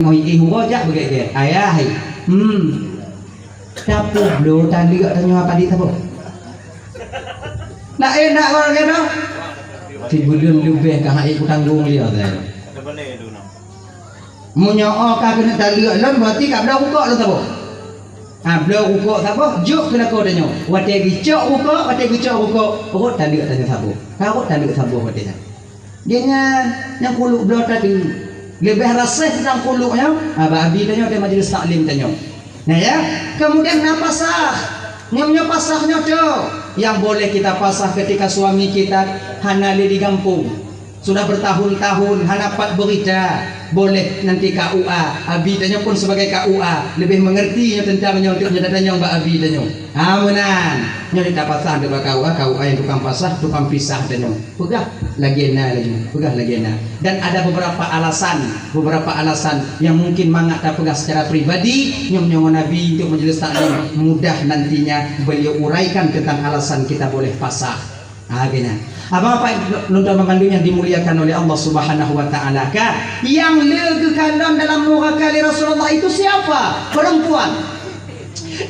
ngồi ihu rojak begitu ayah dapur lo tadi gak tanya apa di tabuk nak enak orang kena tibulan lebih kah ikut tanggung dia saya munyo ka kena tali lon berarti kat belah rukuk lo tabuk belah rukuk tabuk juk kena ko tanya wate gicok rukuk perut tali gak tanya tabuk karut tali gak tabuk wate dia yang kuluk belah tadi lebih rasih tentang kuluknya abi tanya dia majlis taklim tanya nah ya kemudian napasah nyamnya pasahnya tu yang boleh kita pasah ketika suami kita hanali di kampung sudah bertahun-tahun hanapat berita boleh nanti KUA abi tanya pun sebagai KUA lebih mengerti tentangnya untuk nyatanya mbak abi tanya menan nyari tak pasah dekat KUA yang tukang pasah tukang pisah tanya pegah lagi enak dan ada beberapa alasan yang mungkin mangat tak pegah secara pribadi nyom nabi untuk majelis taklim mudah nantinya beliau uraikan tentang alasan kita boleh pasah gini apa nonton mengandung yang dimuliakan oleh Allah Subhanahu wa taala yang legekandam dalam murah kali Rasulullah itu siapa? Perempuan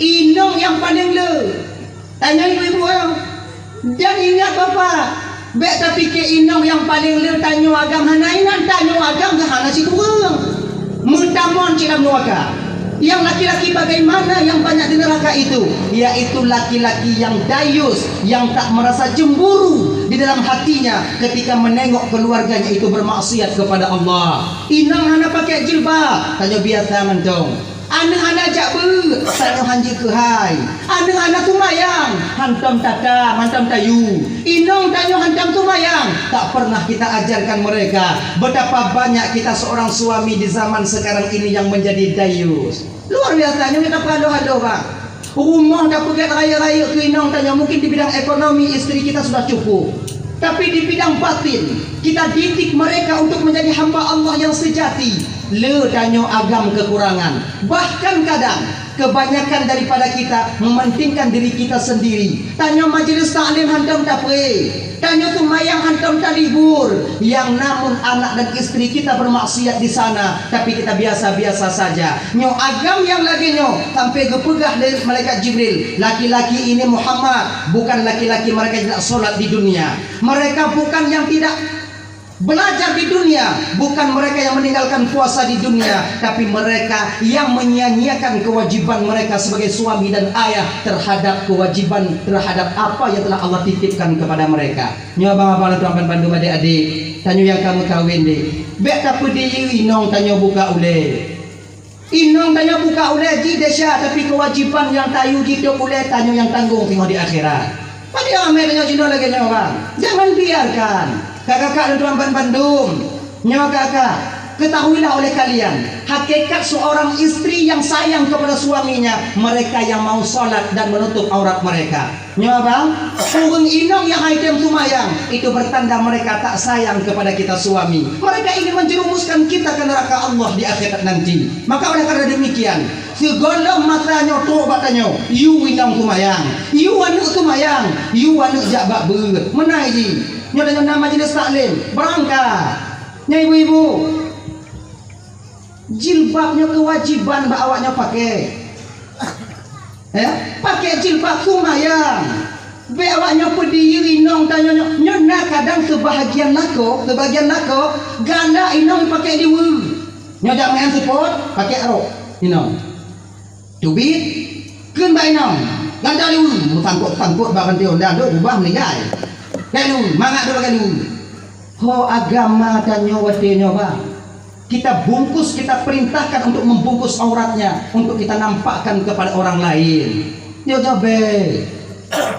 inong yang paling tanya ibu-ibu dan ingat bapak bek tapi ke inong yang paling tanya agam hanainan tanya agam ke hana situ mentamon cilam nuaka yang laki-laki bagaimana yang banyak di neraka itu yaitu laki-laki yang dayus yang tak merasa cemburu di dalam hatinya ketika menengok keluarganya itu bermaksiat kepada Allah. Inang hana pakai jilbab tanya biasa mentong anak-anak jak tanya hanji ke hai anak-anak tumayang hantam tata hantam tayu inong tanya hantam tumayang tak pernah kita ajarkan mereka betapa banyak kita seorang suami di zaman sekarang ini yang menjadi dayus luar biasanya kita halo bang rumah dah pergi raya-raya ke inong tanya mungkin di bidang ekonomi istri kita sudah cukup tapi di bidang batin kita didik mereka untuk menjadi hamba Allah yang sejati tanya agam kekurangan bahkan kadang kebanyakan daripada kita mementingkan diri kita sendiri tanya majelis taklim hantam tapre tanya tumayang hantam talibur yang namun anak dan istri kita bermaksiat di sana tapi kita biasa-biasa saja nyo agam yang lagi nyo sampai gepegah dari malaikat Jibril laki-laki ini Muhammad bukan laki-laki mereka yang tidak solat di dunia mereka bukan yang tidak belajar di dunia bukan mereka yang meninggalkan puasa di dunia tapi mereka yang menyia-nyiakan kewajiban mereka sebagai suami dan ayah terhadap kewajiban terhadap apa yang telah Allah titipkan kepada mereka nyo abang-abang tuan Bandung adik-adik tanya yang kamu kawin deh bek tak pedih inong tanya buka ule inong tanya buka ule ji desya tapi kewajiban yang tayu hidup ule tanya yang tanggung tengok di akhirat pada amel tanya cino lagi nyo bang jangan biarkan kakak-kakak dan tuan Bandung nyawa kakak ketahuilah oleh kalian hakikat seorang istri yang sayang kepada suaminya mereka yang mau sholat dan menutup aurat mereka nyawa bang urung inong yang item tumayang itu bertanda mereka tak sayang kepada kita suami mereka ingin menjerumuskan kita ke neraka Allah di akhirat nanti maka oleh karena demikian segala matanya tobat tanya you inong tumayang you anu tumayang you anu jabak ber menaji nyonya nama majelis taklim berangkat nya ibu-ibu jilbabnya kewajiban awaknya pakai pakai jilbab tumayang be awaknya pediri inong tanya nyonya kadang sebahagian lako ganda inong pakai diwu nyonya main support pakai rok inong tubit keun ba inong ganda diwu sangkut bahkan dia ndak ubah meninggal lalu mangat dulu agama tanya watenya bang kita bungkus kita perintahkan untuk membungkus auratnya untuk kita nampakkan kepada orang lain dia jabe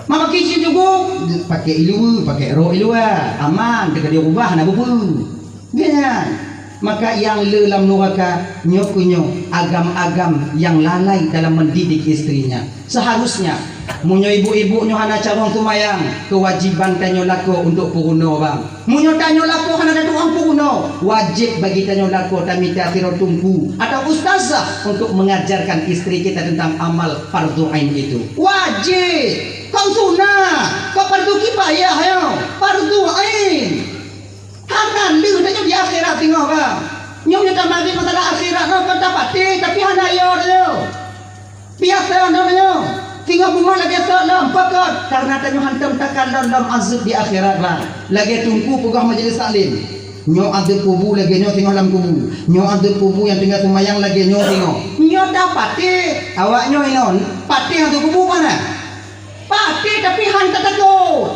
maka kisi juga pakai ilu pakai ro ilu aman dekat dia ubah nak bubu gini maka yang lelam nuraka nyokunyo agam-agam yang lalai dalam mendidik istrinya seharusnya munyo ibu-ibu nyo hana carong tumayang kewajiban tanyo lako untuk puruno bang munyo tanyo lako hana ada orang puruno wajib bagi tanyo lako tamita akhirah tumpu atau ustazah untuk mengajarkan istri kita tentang amal fardu ain itu wajib kau sunnah kau fardu kifayah yo fardu ain hana lu tanyo di akhirat tengok bang Nyong kita mari masalah akhirat no kan dapati tapi hana yo yo. Biasa no yo. Tinggal bunga lagi salam pakat karena tanyo hantam takkan dalam azab di akhirat lah. Lagi tunggu pegah majlis taklim. Nyo azab kubu lagi nyo tengok dalam kubu. Nyo azab kubu yang tinggal semayang lagi nyo tengok. Nyo dapati awak nyo inon pati hantu kubu mana? Pati tapi hanta takut.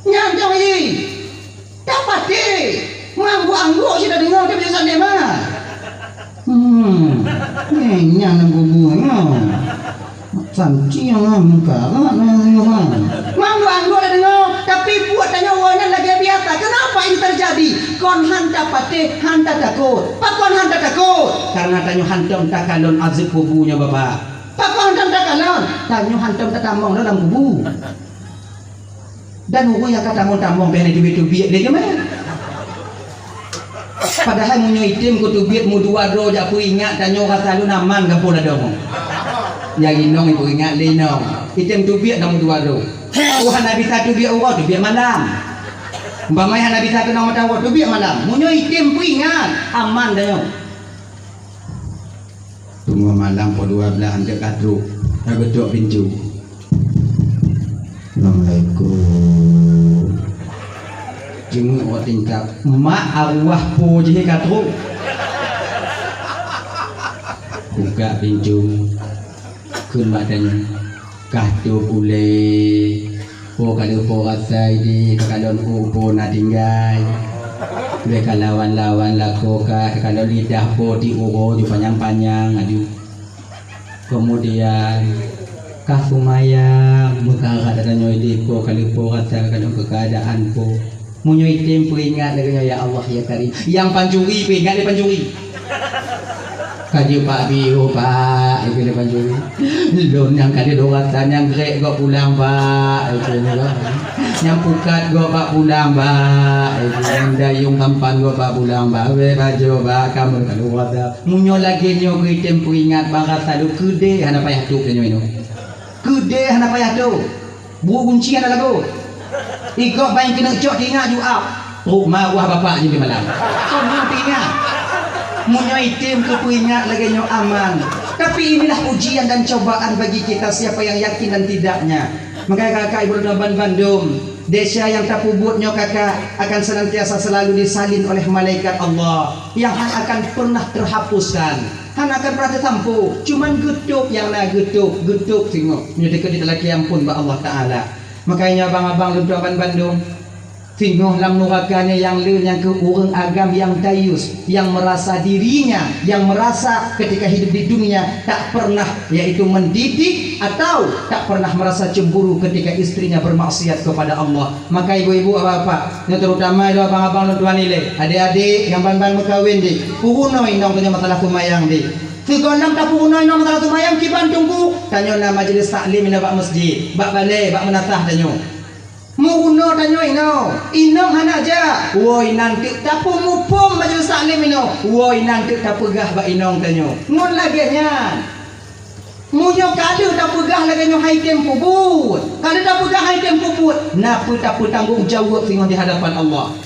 Nyam jauh ini. Dapati. Anggu sudah dengar dia bisa dia mah. Nyang nang kubu sanci yang muka anggu ada dengar tapi buat tanya orang lagi biasa. Kenapa ini terjadi? Kon hanta pati hanta takut. Pak kon hanta takut karena tanyo hantam takalon azab kubunya bapak. Pak kon hantam takalon tanyo hantam tatamong dalam kubu. Dan hukum yang kata tamong behne duit dia gimana? Padahal munyo itim kutu biat mu dua do jak ku ingat tanyo kata lu naman ka pula dong. Yang inong ibu ingat linong. Itim tu biat namu dua do. Tuhan Nabi satu biat urut tu biat malam. Umpamai Nabi satu nama tahu tu biat malam. Munyo itim ku ingat aman tanyo. Tunggu malam po 12 anjak kadru. Betok pintu. Assalamualaikum. Jenguk awak tingkap mak arwah po je katru buka pintu kun badannya kahtu pule po kalau po rasai di kalau po na tinggal mereka lawan lako kalau lidah po di uro di panjang aduh kemudian kah sumayang muka katanya di po kalau po rasa kalau keadaan po munyo itim pu ingat lagi ya Allah ya Karim. Yang pancuri pu ingat dia pancuri. Kaji Pak Bio Pak, itu dia pancuri. Lon yang kali doratan yang grek kok pulang Pak, itu ni lah. Yang pukat kok Pak pulang Pak, itu yang dayung tampan kok Pak pulang Pak. We baju Pak kamu kalau ada. Munyo lagi nyo itim pu ingat bangsa sadu gede hana payah tu nyo ino. Gede hana payah tu. Bu kunci hana lagu. Ikut baik kena cok tinggal jual rumah wah bapak je di malam. So ingat munyo itim ke ingat lagi nyo aman. Tapi inilah ujian dan cobaan bagi kita siapa yang yakin dan tidaknya. Makanya kakak ibu dan Bandung desa yang tak pubutnya kakak akan senantiasa selalu disalin oleh malaikat Allah yang akan pernah terhapuskan. Han akan pernah tertampu. Cuman getuk yang nak getuk tengok. Menjadi di lelaki ampun ba Allah Taala. Makanya abang-abang Luduan Bandung tengok dalam nurakannya yang lil yang ke orang agam yang dayus, yang merasa dirinya, yang merasa ketika hidup di dunia tak pernah yaitu mendidik atau tak pernah merasa cemburu ketika istrinya bermaksiat kepada Allah. Maka ibu-ibu bapak, yang terutama itu abang-abang Luduan ini, adik-adik yang ban-ban berkahwin di puruno indong punya masalah kumayang di Sekolah tak puruno indong masalah kumayang kiban tunggu tanyo na majlis taklim ina bak masjid bak balai bak menatah tanyo muno tanyo inong hana aja woi nanti tapu mupum majlis taklim ino woi nanti tak pegah bak inong tanyo ngon lagi nya munyo kadu tak pegah lagi nyo hai tempo but kadu tak pegah hai tempo but napa tak tanggung jawab tengok di hadapan Allah.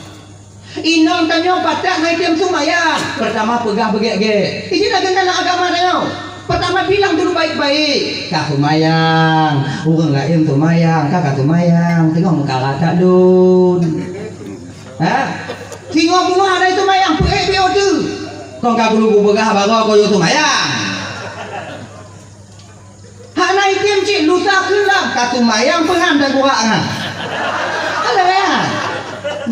Inong tanyo patak hai tem sumayang pertama pegah begek-gek ini nak kenal agama tanyo. Pertama bilang dulu baik-baik. Kak sumayang, orang lain sumayang, kakak sumayang. Tengok muka kata dun. Tengok muka ada sumayang, bio tu. Kau kak guru begah baru kau yo sumayang. Hak naik tim cik lusa kelam kak sumayang pengan dan kurang ah. Ada ya?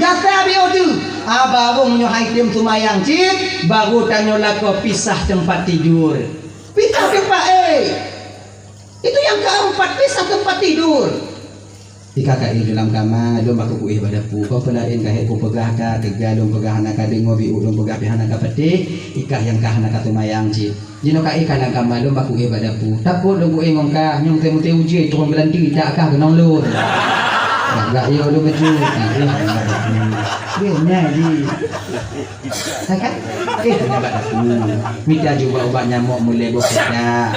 Gasa bio tu. Baru nyo hai tim sumayang cik, baru tanyo lako pisah tempat tidur. Pisah tempat itu yang keempat, pisah tempat tidur. Ika kak di dalam kamar dom aku kuih badapu kau pelain kah ku pegah ka tiga dom pegah anak ka ngobi dom pegah pihana ka peti ikah yang kah anak ka tumayang ci jino ka ika dalam kamar dom aku kuih badapu takut dom ku ngong ka nyong temu teu uji turun belanti tak kah genong lur enggak yo dom beju Benar di. Kan? Minta juga obat nyamuk mulai bosnya.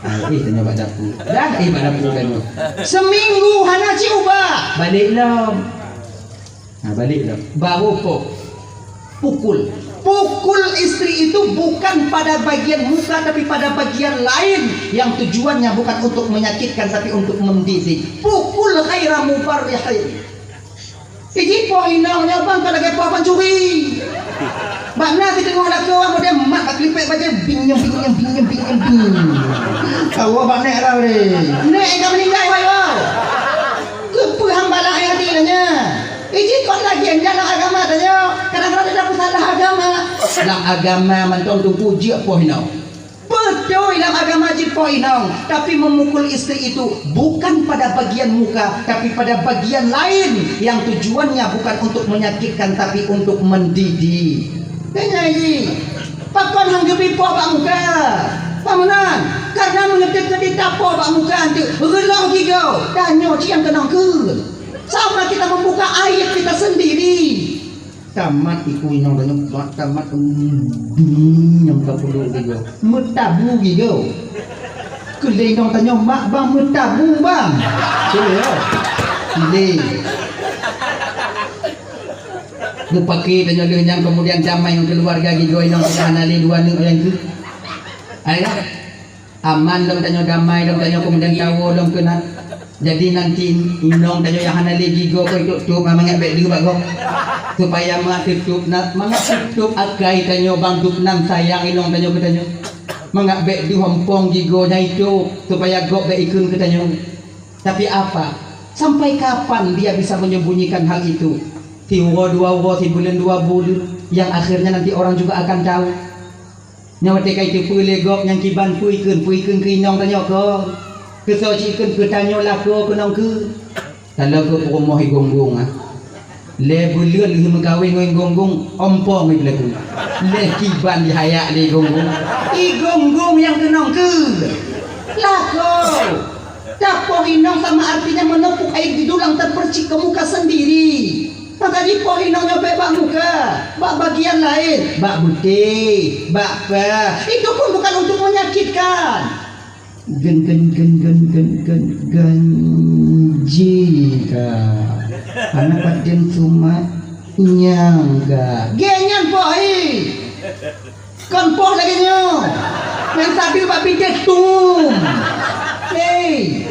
Tanya obat dapur. Dah obat dapur kan. Seminggu hana ci ubah. Balik lah. Balik lah. Baru kok pukul. Pukul istri itu bukan pada bagian muka tapi pada bagian lain yang tujuannya bukan untuk menyakitkan tapi untuk mendidik. Pukul ghaira mubarrihin. Iji poinnya bang kalau lagi apa curi. Mana kita tengok laki orang pada mak tak klipet baca binyam. Kau apa nek lah ni? Nek kau meninggal wayo. Kepu hambalah hati nya. Iji kau lagi yang dalam agama tanya. Kadang-kadang ada salah agama. Dalam agama mantong tu puji poinnya. Betul dalam agama ji poinong, tapi memukul istri itu bukan pada bagian muka tapi pada bagian lain yang tujuannya bukan untuk menyakitkan tapi untuk mendidik. Tanya ji, pakon hang gebi po bak muka. Pamanan, karena mengetik-ketik tapo bak muka antu, relong gigau. Tanya ji yang kenang ke. Sama kita membuka aib kita sendiri. Tamat iku yang banyak buat tamat yang tak perlu juga metabu gitu kelendong tanya mak bang metabu bang cile mupaki tanya lenyang kemudian jamai yang keluarga gitu yang anali dua ning yang itu ayah aman dong tanya damai dong tanya kemudian tahu dong kena jadi nanti inong tanya yang anali gigo ko itu tu mamang abek di bagong supaya mengatup mengatup agai tanyo bang dupnang sayang inong tanyo ketanyo mengabek di hompong gigonya itu supaya gok be ikun ketanyo. Tapi apa sampai kapan dia bisa menyembunyikan hal itu? Tiwo dua wo bulan 2 bulan yang akhirnya nanti orang juga akan tahu nyawa teka itu pule gok yang kiban puikun ke inong tanyo ko kesoci ikun ketanyo lako kenong ke kalau ke rumah gonggong le bulian li megawin ngoy gonggong ompong ngi lagu le kiban di hayak le gonggong i gonggong yang kenong ke lako tapo inong sama artinya menepuk air di dulang terpercik ke muka sendiri. Maka di poinongnya bak muka bak bagian lain bak putih bak apa itu pun bukan untuk menyakitkan. Jika anak paten cuma nyangga genyan pohi kon poh lagi nyo yang sabil bak pikir tum hey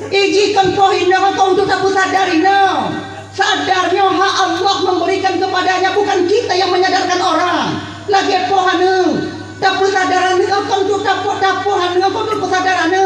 iji kon pohi no kau untuk tak sadari no sadarnya hak Allah memberikan kepadanya bukan kita yang menyadarkan orang lagi pohanu tapi sadaran ni kau tu tapuhan ni kau tu kesadaran ni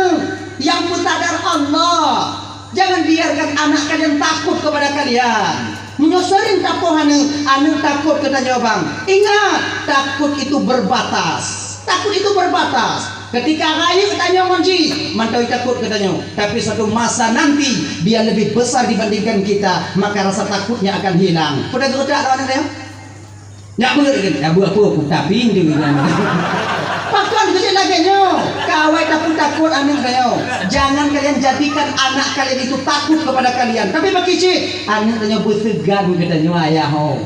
yang sadar Allah. Jangan biarkan anak kalian takut kepada kalian. Menyosorin tapuhan ni anu takut katanya bang. Ingat takut itu berbatas. Takut itu berbatas. Ketika rayu katanya monci, mantau takut katanya. Tapi satu masa nanti dia lebih besar dibandingkan kita, maka rasa takutnya akan hilang. Sudah gerak lawan dia? Ya boleh kan? Ya buat apa? Tapi ini pakon kecil lagi nyo. Kawai takut anak kayo. Jangan kalian jadikan anak kalian itu takut kepada kalian. Tapi bagi anak kayo bersegan katanya ayah ho.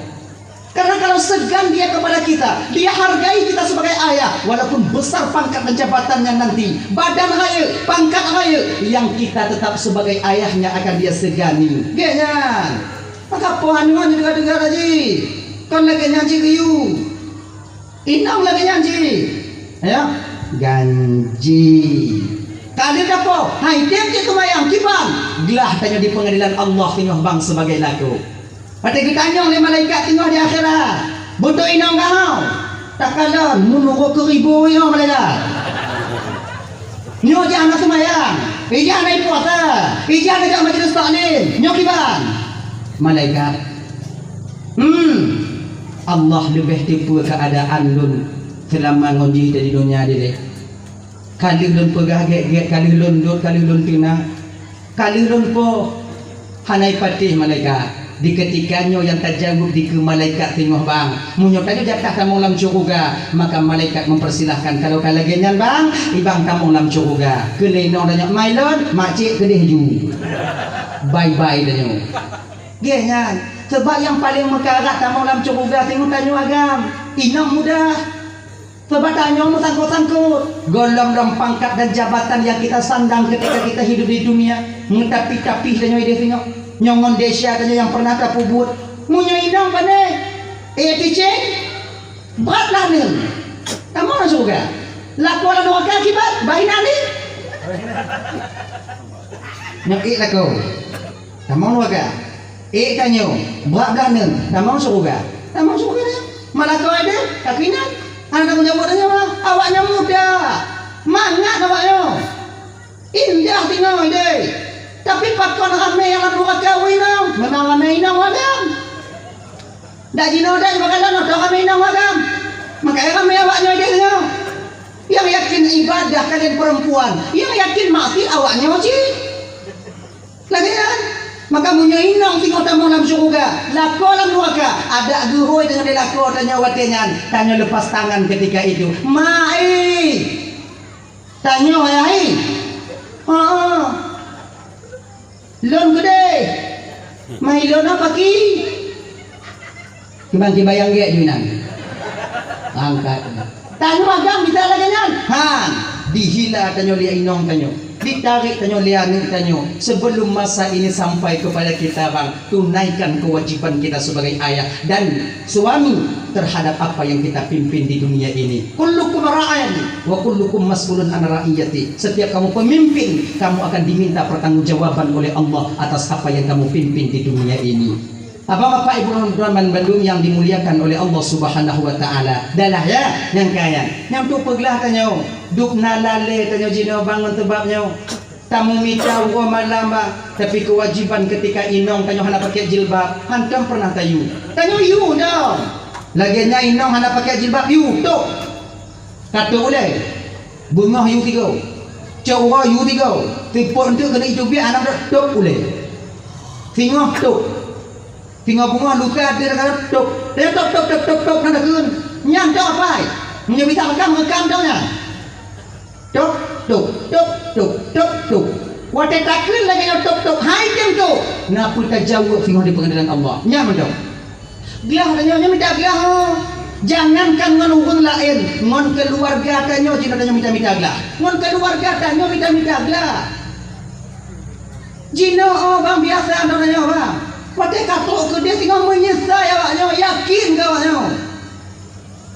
Karena kalau segan dia kepada kita, dia hargai kita sebagai ayah, walaupun besar pangkat dan jabatannya nanti, badan raya, pangkat raya, yang kita tetap sebagai ayahnya akan dia segani. Genyan. Maka pohanuan juga dengar aja. Kon lagi nyanyi riu, inang lagi nyanyi, ya ganji. Kali dapo, hai tiap kita mayang kiban, gelah tanya di pengadilan Allah tengah bang sebagai laku. Pada kita tanya oleh malaikat tengah di akhirat, butuh inang kau, tak kalah menunggu keribu yang malaikat. Nyo jangan semayang, jangan naik puasa, jangan ajak majlis taklim, nyo kiban, malaikat. Allah lebih tipu keadaan lun selama ngoji di dunia dia. Kali lun pegah get kali lun dut kali lun tina kali lun po hanai patih malaikat di ketikanya yang terjangkut di ke malaikat tengok bang munyo tadi jatah tamu lam syurga maka malaikat mempersilahkan kalau kalagenyan bang ibang tamu lam syurga keleno tanya my lord makcik kedih ju bye bye tanya genyan. Sebab yang paling mekarat tamu dalam syurga tengok tanya agam inang mudah. Sebab tanya mu sangkut-sangkut golong dalam pangkat dan jabatan yang kita sandang ketika kita hidup di dunia. Ngetapi-tapi tanya dia tengok nyongon desya tanya yang pernah kapubut munyo inang pane ticing beratlah ni kamu nak surga lakukan neraka akibat baina ni nyakit laku kamu neraka tanya beratlah ni kamu surga dia malah kau ada kakinan anak menyambut tanya awaknya muda mangat awaknya indah tinggal deh tapi pakon ramai yang lalu kawin memang ramai inang wagam dak jino dak bakalan dak ramai inang wagam makanya ramai awaknya dia yang yakin ibadah kalian perempuan yang yakin maksiat awaknya wajib lagi kan maka punya inang tengok tamu dalam syurga lako dalam neraka ada gurui dengan dia lako tanya watingan tanya lepas tangan ketika itu mai tanya ayah lon gede mai lon apa ki kembang bayang dia junan angkat tanya agam kita lagi nyan han dihila tanya lia inong tanya ditarik tanya lia ni tanya sebelum masa ini sampai kepada kita bang tunaikan kewajiban kita sebagai ayah dan suami terhadap apa yang kita pimpin di dunia ini kullukum ra'an wa kullukum mas'ulun an ra'iyati setiap kamu pemimpin kamu akan diminta pertanggungjawaban oleh Allah atas apa yang kamu pimpin di dunia ini. Bapak Ibu Rahman Bandung yang dimuliakan oleh Allah Subhanahu wa taala. Dalah ya yang kaya. Yang tu peglah tanya, duk nalale tanya jino bangun tebabnya. Tamu mita wa malam tapi kewajiban ketika inong tanya hana pakai jilbab. Hantam pernah tayu. Tanya you dong. Laginya inong hana pakai jilbab you tok. Kata boleh. Bungah you tiga. Cawa you tiga. Tipon tu kena itu biar anak tok boleh. Tengok tok. Tinggal bunga luka dia kata tok dia tok nak kun nyam tok apa punya bisa ngekam tok nya tok wate takun lagi tok hai kem tok ngapa tak jauh tinggal di pengadilan Allah nyam tok gelah tanya minta gelah jangankan ngon urang lain ngon keluarga tanya jina tanya minta gelah ngon keluarga tanya minta gelah jina bang biasa anda tanya bang pakai katok ke dia tinggal menyesal awaknya yakin ke awaknya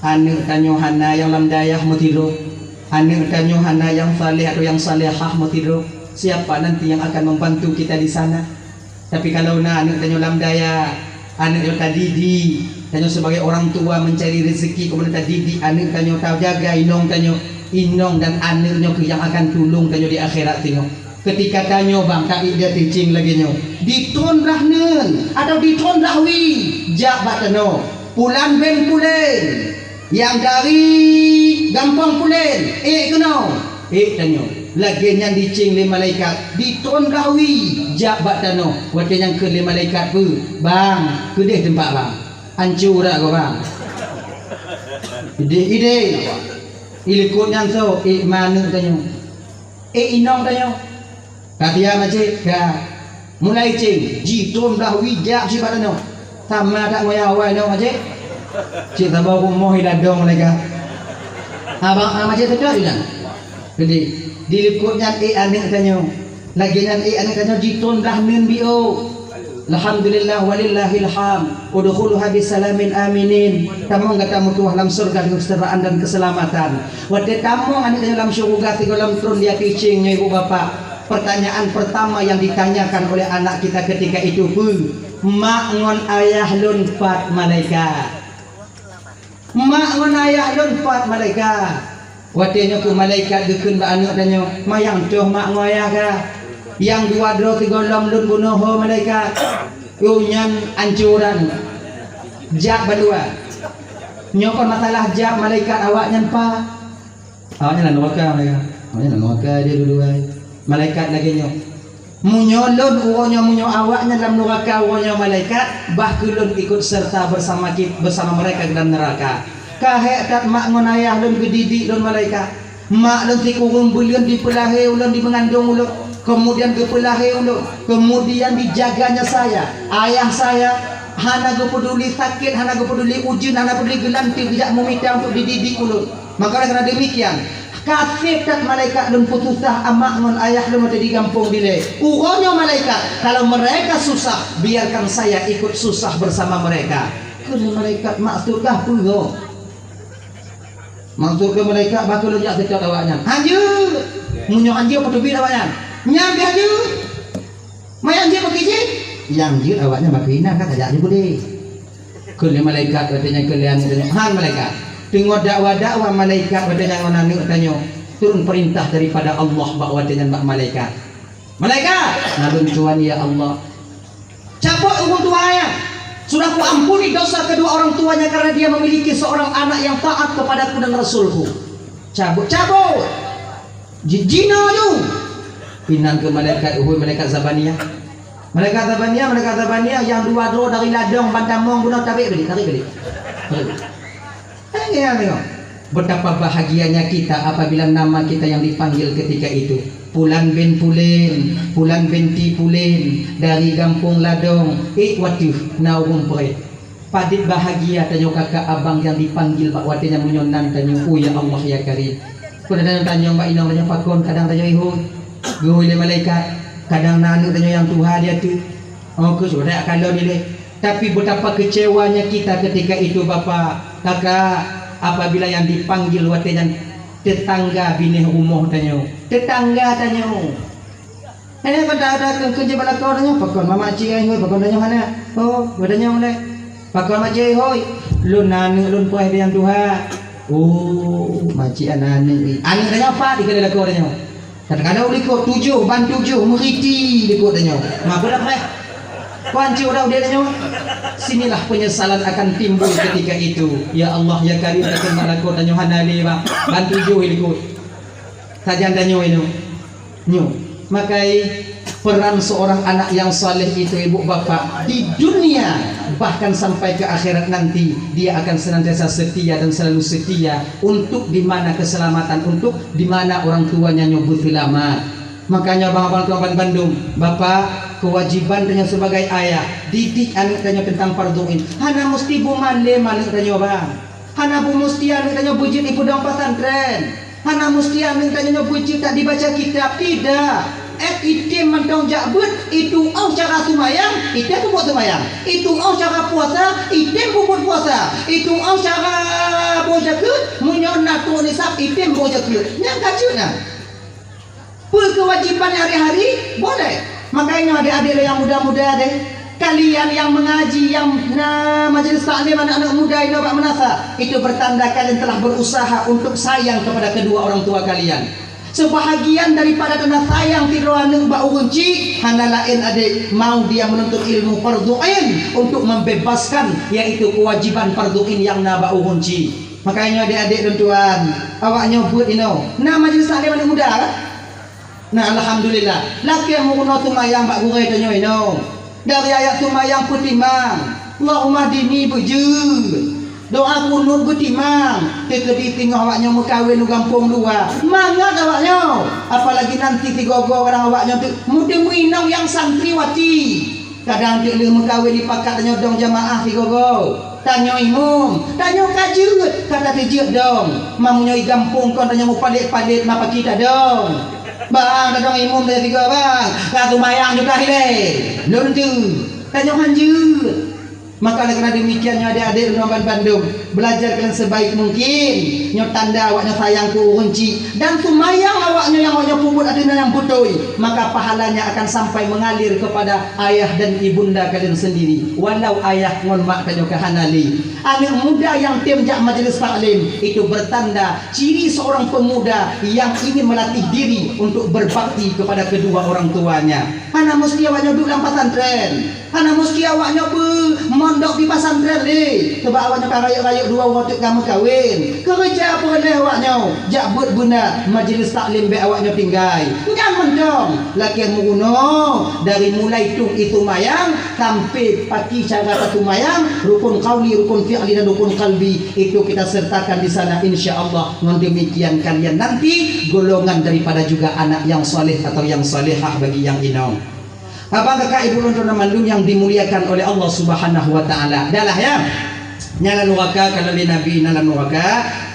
ane tanyo hana yang lamdayah mutiru ane tanyo hana yang saleh atau yang salehah mutiru siapa nanti yang akan membantu kita di sana tapi kalau ane tanyo lamdayah ane tanyo tadidi tanyo sebagai orang tua mencari rezeki kemudian tadidi ane tanyo tahu jaga inong dan ane tanyo yang akan tulung tanyo di akhirat tengok ketika tanyo bang tak dia teaching lagi nyo ditun rahnen atau ditun rahwi jabat tano pulan ben pulen yang dari gampang pulen keno tanyo lagi yang dicing le malaikat ditun rahwi jabat tano wate yang ke le malaikat pu bang kedeh tempat bang hancur dak kau bang ide ilikut yang so mana tanyo inong tanyo katia macam mulai cing jitum dah wijak si padano sama tak ngoyak awal no macam cik tambah rumah hiladong mereka abang macam tu dah jadi diliputnya anak tanya lagi nanti anak tanya jitum dah nen bio alhamdulillah walillahil ham udkhuluha bisalamin aminin tamu kata mutuh dalam surga dengan kesejahteraan dan keselamatan wate tamu anak dalam syurga tiga dalam turun dia kicingnya ibu bapa. Pertanyaan pertama yang ditanyakan oleh anak kita ketika itu pun mak ngon ayah lun pat malaikat mak ngon ayah lun pat malaikat watenya ke malaikat dekun ba anak tanya mayang coh mak ngoyah ka yang dua dro tiga lam lun bunuh malaikat unyan ancuran jak balua nyokon masalah jak malaikat awaknya pa awaknya neraka dia dulu malaikat lagi nyo munyolon uonya munyo awaknya dalam neraka uonya malaikat bahkulun ikut serta bersama mereka dalam neraka kahek tak mak ngonayah lun gedidik lun malaikat mak lun tikurung bulian dipelahi ulun di mengandung ulun kemudian dipelahi ulun kemudian dijaganya saya ayah saya hana go peduli sakit hana go peduli ujian hana peduli gelanti tidak meminta untuk dididik ulun maka karena demikian kasih tak malaikat lun putusah amak ngon ayah lun mati digampung dile uronyo malaikat kalau mereka susah biarkan saya ikut susah bersama mereka kalau malaikat maksudlah puyo Maksud ke malaikat bakal lejak sejak awaknya. Anjur. Munyo anjur petubit awaknya. Nyambi anjur. Mai anjur pakiji. Yang anjur awaknya bakina kan ajak juga deh. Kele malaikat katanya kalian katanya. Han malaikat. Tengok dakwah malaikat katanya ngono katanya. Turun perintah daripada Allah bahwa dengan malaikat. Malaikat, nalun tuan ya Allah. Cabut orang tuanya. Sudah ku ampuni dosa kedua orang tuanya karena dia memiliki seorang anak yang taat kepadaku dan Rasulku. Cabut. Jijina tu. Pinan ke malaikat, malaikat Zabaniyah. Malaikat Zabaniyah yang dua dari ladang bantamong guna tarik balik. Tengok. Betapa bahagianya kita apabila nama kita yang dipanggil ketika itu. Pulan bin Ti Pulen dari Kampung Ladong. Waduh, naung poe. Padit bahagia tanya kakak abang yang dipanggil Pak Watinya munyonan tanya, oh ya Allah ya Karim. Kadang tanya Mbak Inong tanya pakon, kadang tanya ihu. Gue malaikat, kadang nanu tanya yang Tuhan dia tu. Oh ke sudah kalau ni. Tapi betapa kecewanya kita ketika itu Bapak, kakak. Apabila yang dipanggil watinya tetangga bini rumah tanya, tetangga tanya, ini pada ada kerja balakau tanya, pakon mama cik hoi, pakon tanya mana? Oh, tanya oleh, pakon mama cik hoi, lun nani lun puai yang Tuhan. Oh, macik anani tanya apa? Dikira balakau tanya. Kadang-kadang uliko 7, ban 7, meriti uliko tanya. Maka dah Panci orang dia tanya. Sinilah penyesalan akan timbul ketika itu. Ya Allah ya Karim takkan malako tanya hanali ba. Bantu jo ilikut. Kajian tanya itu. Nyo. Makai peran seorang anak yang saleh itu ibu bapak di dunia bahkan sampai ke akhirat nanti dia akan senantiasa setia dan selalu setia untuk di mana keselamatan, untuk di mana orang tuanya nyebut selamat. Makanya bang Bandung, bapak kewajiban tanya sebagai ayah didik anak tanya tentang farduin. Hana mesti bu male tanya bang. Hana bu mesti anak tanya bujit ibu dong pesantren. Hana mesti anak tanya bujit tak dibaca kitab, tidak. Itim mentong jabut itu cara sumayang, itim buat sumayang. Itu cara puasa, itim buat puasa. Itu cara bojakut, munyona tu nisab itim bojakut. Yang kacuna. Kewajiban hari-hari boleh. Makanya adik-adik yang muda-muda deh, kalian yang mengaji, yang majelis taklim anak-anak muda ini Pak Menasa, itu bertanda kalian telah berusaha untuk sayang kepada kedua orang tua kalian. Sebahagian daripada tanda sayang tiroaneng Mbak Urunci, hana lain adik mau dia menuntut ilmu fardu'in untuk membebaskan yaitu kewajiban fardu'in yang Mbak Urunci. Makanya adik-adik dan tuan, awaknya buat ino. Nah majelis taklim anak muda kan? Nah alhamdulillah laki yang mengenal tumayang Pak Gurai tanya ino dari ayat tumayang putimang Allahumma dini bujur doa kunut putimang tekedi tinggal awaknya mekawin di kampung luar mangat awaknya apalagi nanti tigogo orang awaknya tu muda muinong yang santriwati kadang dia mekawin dipakat tanya dong jamaah tigogo tanya imum tanya kajut kata tejut dong mamunya di kampung kon tanya mau palit-palit mapa kita dong bang, kadang imum dari tiga bang, katu mayang juga hilang, luntu, tanya hanjur. Maka karena demikiannya adik-adik Nuan Bandung belajar kalian sebaik mungkin. Nyo tanda awaknya sayang ku kunci dan sumayang awaknya yang awaknya puput adina yang butoi, maka pahalanya akan sampai mengalir kepada ayah dan ibunda kalian sendiri. Walau ayah ngon mak kanyo kahanali. Anak muda yang temjak majelis taklim itu bertanda ciri seorang pemuda yang ingin melatih diri untuk berbakti kepada kedua orang tuanya. Hana mesti awaknya duduk dalam pesantren. Hana mesti awaknya mondok di pesantren deh. Sebab awaknya karayak-rayak dua waktu kamu kawin. Kerja apa boleh awaknya? Jabut bunda majelis taklim be awaknya tinggal. Jangan dong. Laki yang menguno dari mulai itu mayang sampai pati cara satu mayang, rukun qauli, rukun fi'li dan rukun qalbi itu kita sertakan di sana insyaallah. Dengan demikian kalian nanti golongan daripada juga anak yang soleh atau yang solehah bagi yang inong. Abang kakak ibu untuk Mandung yang dimuliakan oleh Allah Subhanahu wa taala. Adalah ya. Nyala neraka kalau Nabi nyala neraka,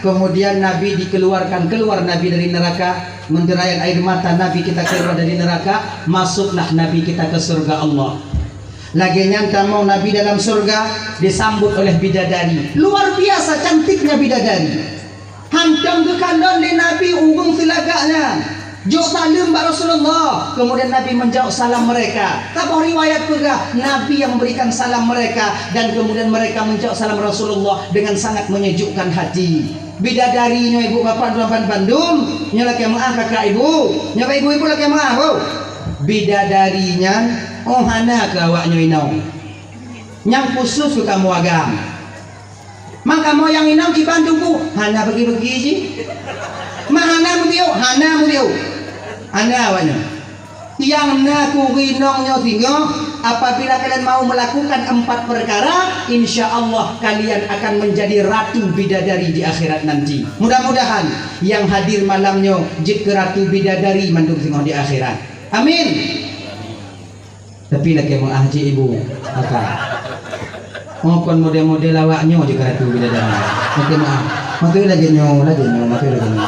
kemudian Nabi dikeluarkan keluar Nabi dari neraka, menderaikan air mata Nabi kita keluar dari neraka, masuklah Nabi kita ke surga Allah. Lagi nyanta mau Nabi dalam surga disambut oleh bidadari. Luar biasa cantiknya bidadari. Hantam ke kandon di Nabi urung silagaknya. Jok salam mbak Rasulullah. Kemudian Nabi menjawab salam mereka. Tabah riwayat pegah Nabi yang memberikan salam mereka, dan kemudian mereka menjawab salam Rasulullah dengan sangat menyejukkan hati. Bidadarinya ibu bapak Tuan Bandung, nyala kemah kakak ibu, nyala ibu lagi kemah bu. Bidadarinya oh hana ke awaknya inau. Yang khusus ke kamu agam. Maka mau yang inau di Bandung bu, hana bagi-bagi je. Mahana mudiu, hana mudiu. Ana awaknya. Yang naku rinongnya tinggal. Apabila kalian mau melakukan 4 perkara, insya Allah kalian akan menjadi ratu bidadari di akhirat nanti. Mudah-mudahan yang hadir malamnya jadi ratu bidadari mandung tengok di akhirat. Amin. Tapi lagi mau haji ibu, maka ngokon model-model awaknya jadi ratu bidadari. Oke maaf. Maksudnya lagi nyo, maksudnya lagi nyo.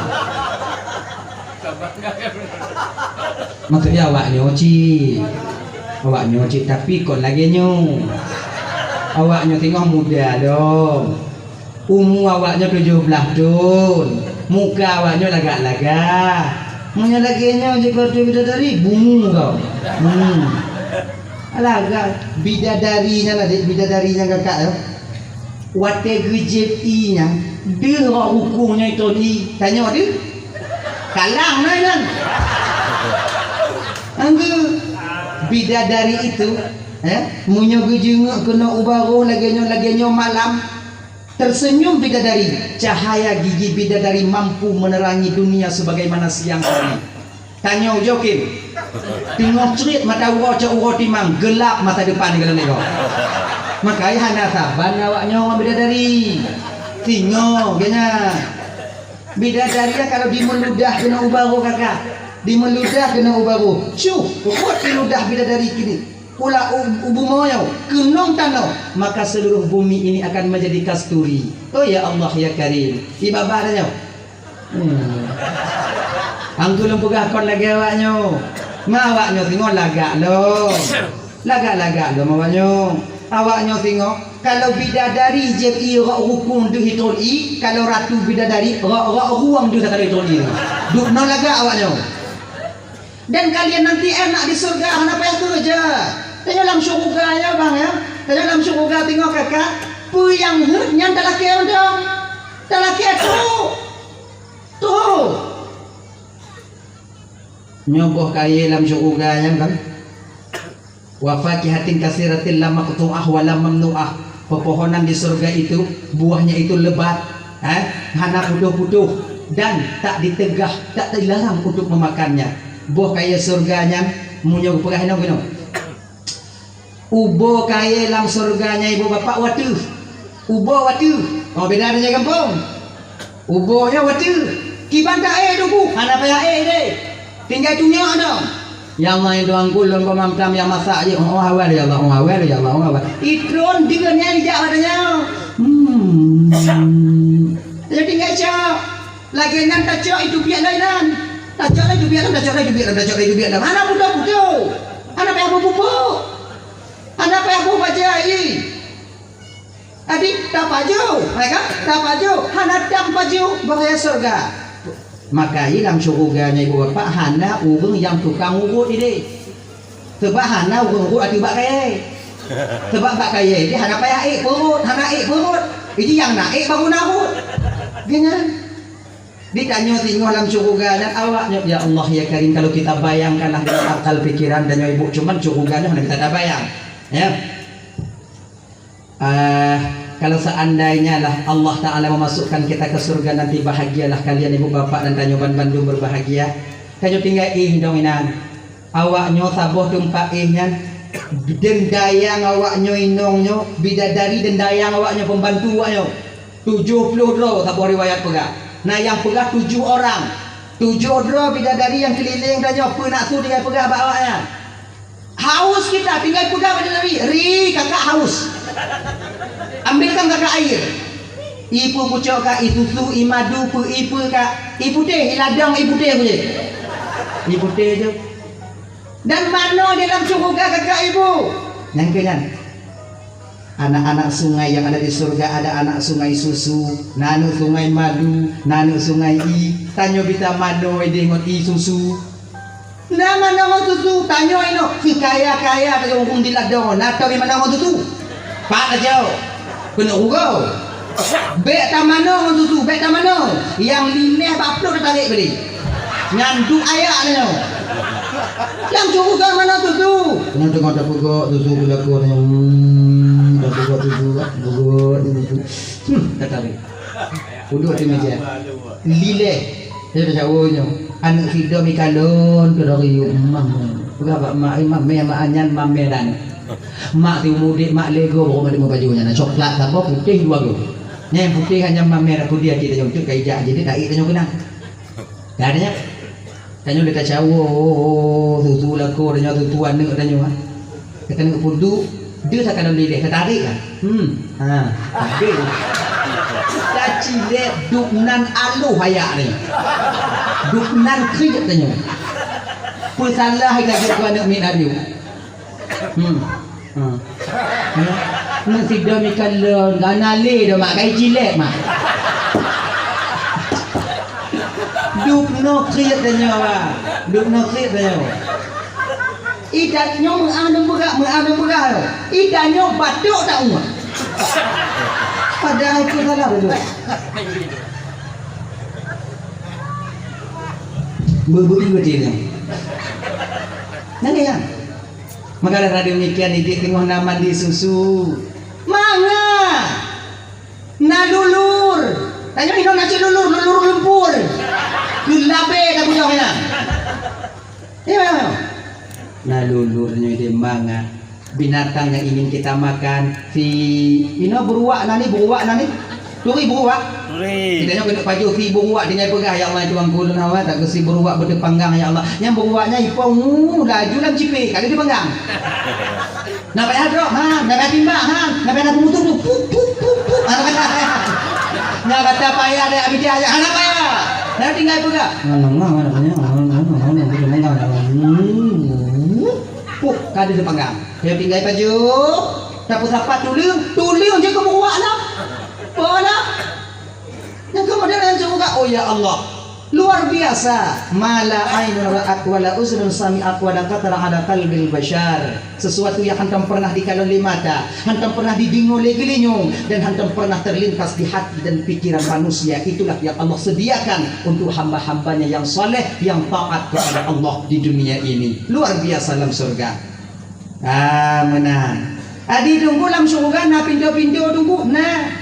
Maksudnya awaknya awaknya cik, tapi kon lagi nyo. Awaknya tengok muda dong. Umur awaknya 17 tahun. Muka awaknya lagak-lagak. Munya lagi nyo jika bidadari bungu kau. Lagak bidadarinya lah, bidadarinya kakak ya. Wate gejeti nya dia hukumnya itu di tanya dia. Kalang nan. Anggu bidadari itu munyo gejenguk kena ubaro lagi-nyo malam tersenyum bidadari, cahaya gigi bidadari mampu menerangi dunia sebagaimana siang hari. Tanya jokin tengok cerit mata uro timang gelap mata depan kalau nego. Makanya hana saban awaknya orang bidadari tengok kena bidadari kalau dimeludah kena ubaro kakak. Dimeludah kena ubaru. Cuh, kuat meludah bidadari kini. Pula ubu moyo, kenong tanah, maka seluruh bumi ini akan menjadi kasturi. Oh ya Allah ya Karim. Ibabadanya. Angkulung pegah kon lagi awaknya. Mawaknya tengok lagak lo. Lagak-lagak lo mawaknya. Awaknya tengok kalau bidadari je ira hukum du hitoli, kalau ratu bidadari ra ruang du tak ada hitoli. Duk no lagak awaknya. Dan kalian nanti enak di surga. Kenapa yang kerja? Tanya dalam surga ya bang ya. Tanya dalam surga tengok kakak. Puyang hernya tak laki dong. Tak laki tuh. Nyoboh kaya dalam surga ya kan. Wa fakihatin kasiratin la maqtu'ah wa la mamnu'ah. Pepohonan di surga itu buahnya itu lebat, hana putuh-putuh dan tak ditegah, tak dilarang untuk memakannya. Buah kaya surganya munyo pegah no gino. Ubo kaya dalam surganya ibu bapak watu. Ubo watu. Oh beda dengan kampung. Ubonya watu. Kibanda dubu. Hana payah deh. Tinggal tunjuk dong. Yang main doang kulon pemamtam yang masak je. Oh awal ya Allah, oh awal ya Allah, oh awal. Ikron diganya dijak padanya. Jadi tinggal cak. Lagi nan tak cak itu biar lainan. Tajak lagi biar dalam. Mana budak-budak? Anak payah bubuk. Anak payah bubuk bajai. Adik tak paju, mereka tak paju. Hana tak paju bahaya surga. Maka dalam surganya ibu bapak hana urung yang tukang urut ini. Sebab hana urut ati bak kaya. Sebab bak kaya ini hana payah perut, hana perut. Ini yang naik baru narut. Gini. Ditanya tinggal dalam surga dan awaknya ya Allah ya Karim, kalau kita bayangkanlah dengan akal pikiran dan ibu cuman surganya mana kita tak bayang ya. Kalau seandainya lah Allah Ta'ala memasukkan kita ke surga nanti, bahagialah kalian ibu bapak dan Tanjung Bandung berbahagia. Kanyo tinggal dong inan awaknya saboh tumpak nya dendayang awaknya inongnya bidadari dendayang awaknya pembantu awaknya 70 dro saboh riwayat pegah. Nah yang pegah 7 orang, 7 dro bidadari yang keliling dan nyopu nak tu tinggal pegah bawahnya. Haus kita tinggal pegah bidadari. Ri kakak haus. Ambilkan kakak air. Ibu pucuk kak itu tu imadu pu ibu kak. Ibu teh iladang ibu teh boleh. Ibu teh tu. Dan mana dalam surga kakak ibu? Yang kenyan. Anak-anak sungai yang ada di surga ada anak sungai susu, nanu sungai madu, nanu sungai i. Tanyo bita mado dengan i susu. Nama nama susu tanyo ino si kaya tayo kung dilat dong. Nato di mana susu? Pak aja. Kena ugo. Bek tamano susu, bek tamano. Yang lileh baplo tarik beli. Ngandu ayak nyo. Yang cukup kan mana susu? Kena dengar tak ugo susu bila ko nyo. Tertarik. Duduk di meja. Lileh. Dia dah jawabnya. Anak hidup mikalon ke dari mam. Berapa mak imam mak anyan mam medan. Mak tu mudik mak lego baru ada bajunya. Coklat apa putih dua go. Yang putih hanya mam merah putih kita yang tu kaijak jadi tak kita kena. Tak adanya. Tanya dekat jauh tu lako tanya tu tuan nak tanya. Kita nak pudu dia tak akan leleh tertarik kan tarik caci le duknan alu hayak ni duknan kriyat tanya pesalah kita kita nak min alu nak tidak mikal ganale dah mak kai cilek mak dukno kriyat tanya dukno kriyat tanya idannya mengadem berat. Idannya batuk tak umat. Padahal itu salah betul. Berbudi dia. Nanti ya. Maka ada radio mikian idik tengok nama di susu. Mana? Nalulur. Tanya ino nasi lulur lempur. Gelabe tak punya mana? Ya. Nalulurnya dia manga binatang yang ingin kita makan si ino beruak nani turi beruak kita nak kena paju si beruak dia pegah ya Allah tuang kulun hawa tak ke si beruak berpanggang ya Allah yang beruaknya ipong laju dalam cipe kali dia panggang nak payah drop nak payah timbang nak payah mutu pup nak kata payah ada abis dia anak payah nak tinggal pegah kada dia panggang. Dia tinggal baju. Tapi sapat tuliung je kebuat lah. Mana? Yang kemudian yang juga oh ya Allah. Luar biasa. Mala ainun ra'at wala uzrun sami'at wala qatara ala qalbil bashar. Sesuatu yang hantam pernah dikaloli mata, hantam pernah didingol gilinyung dan hantam pernah terlintas di hati dan pikiran manusia. Itulah yang Allah sediakan untuk hamba-hambanya yang soleh, yang taat kepada Allah di dunia ini. Luar biasa dalam surga. Menang. Adi tunggu dalam surga na pintu-pintu tunggu na.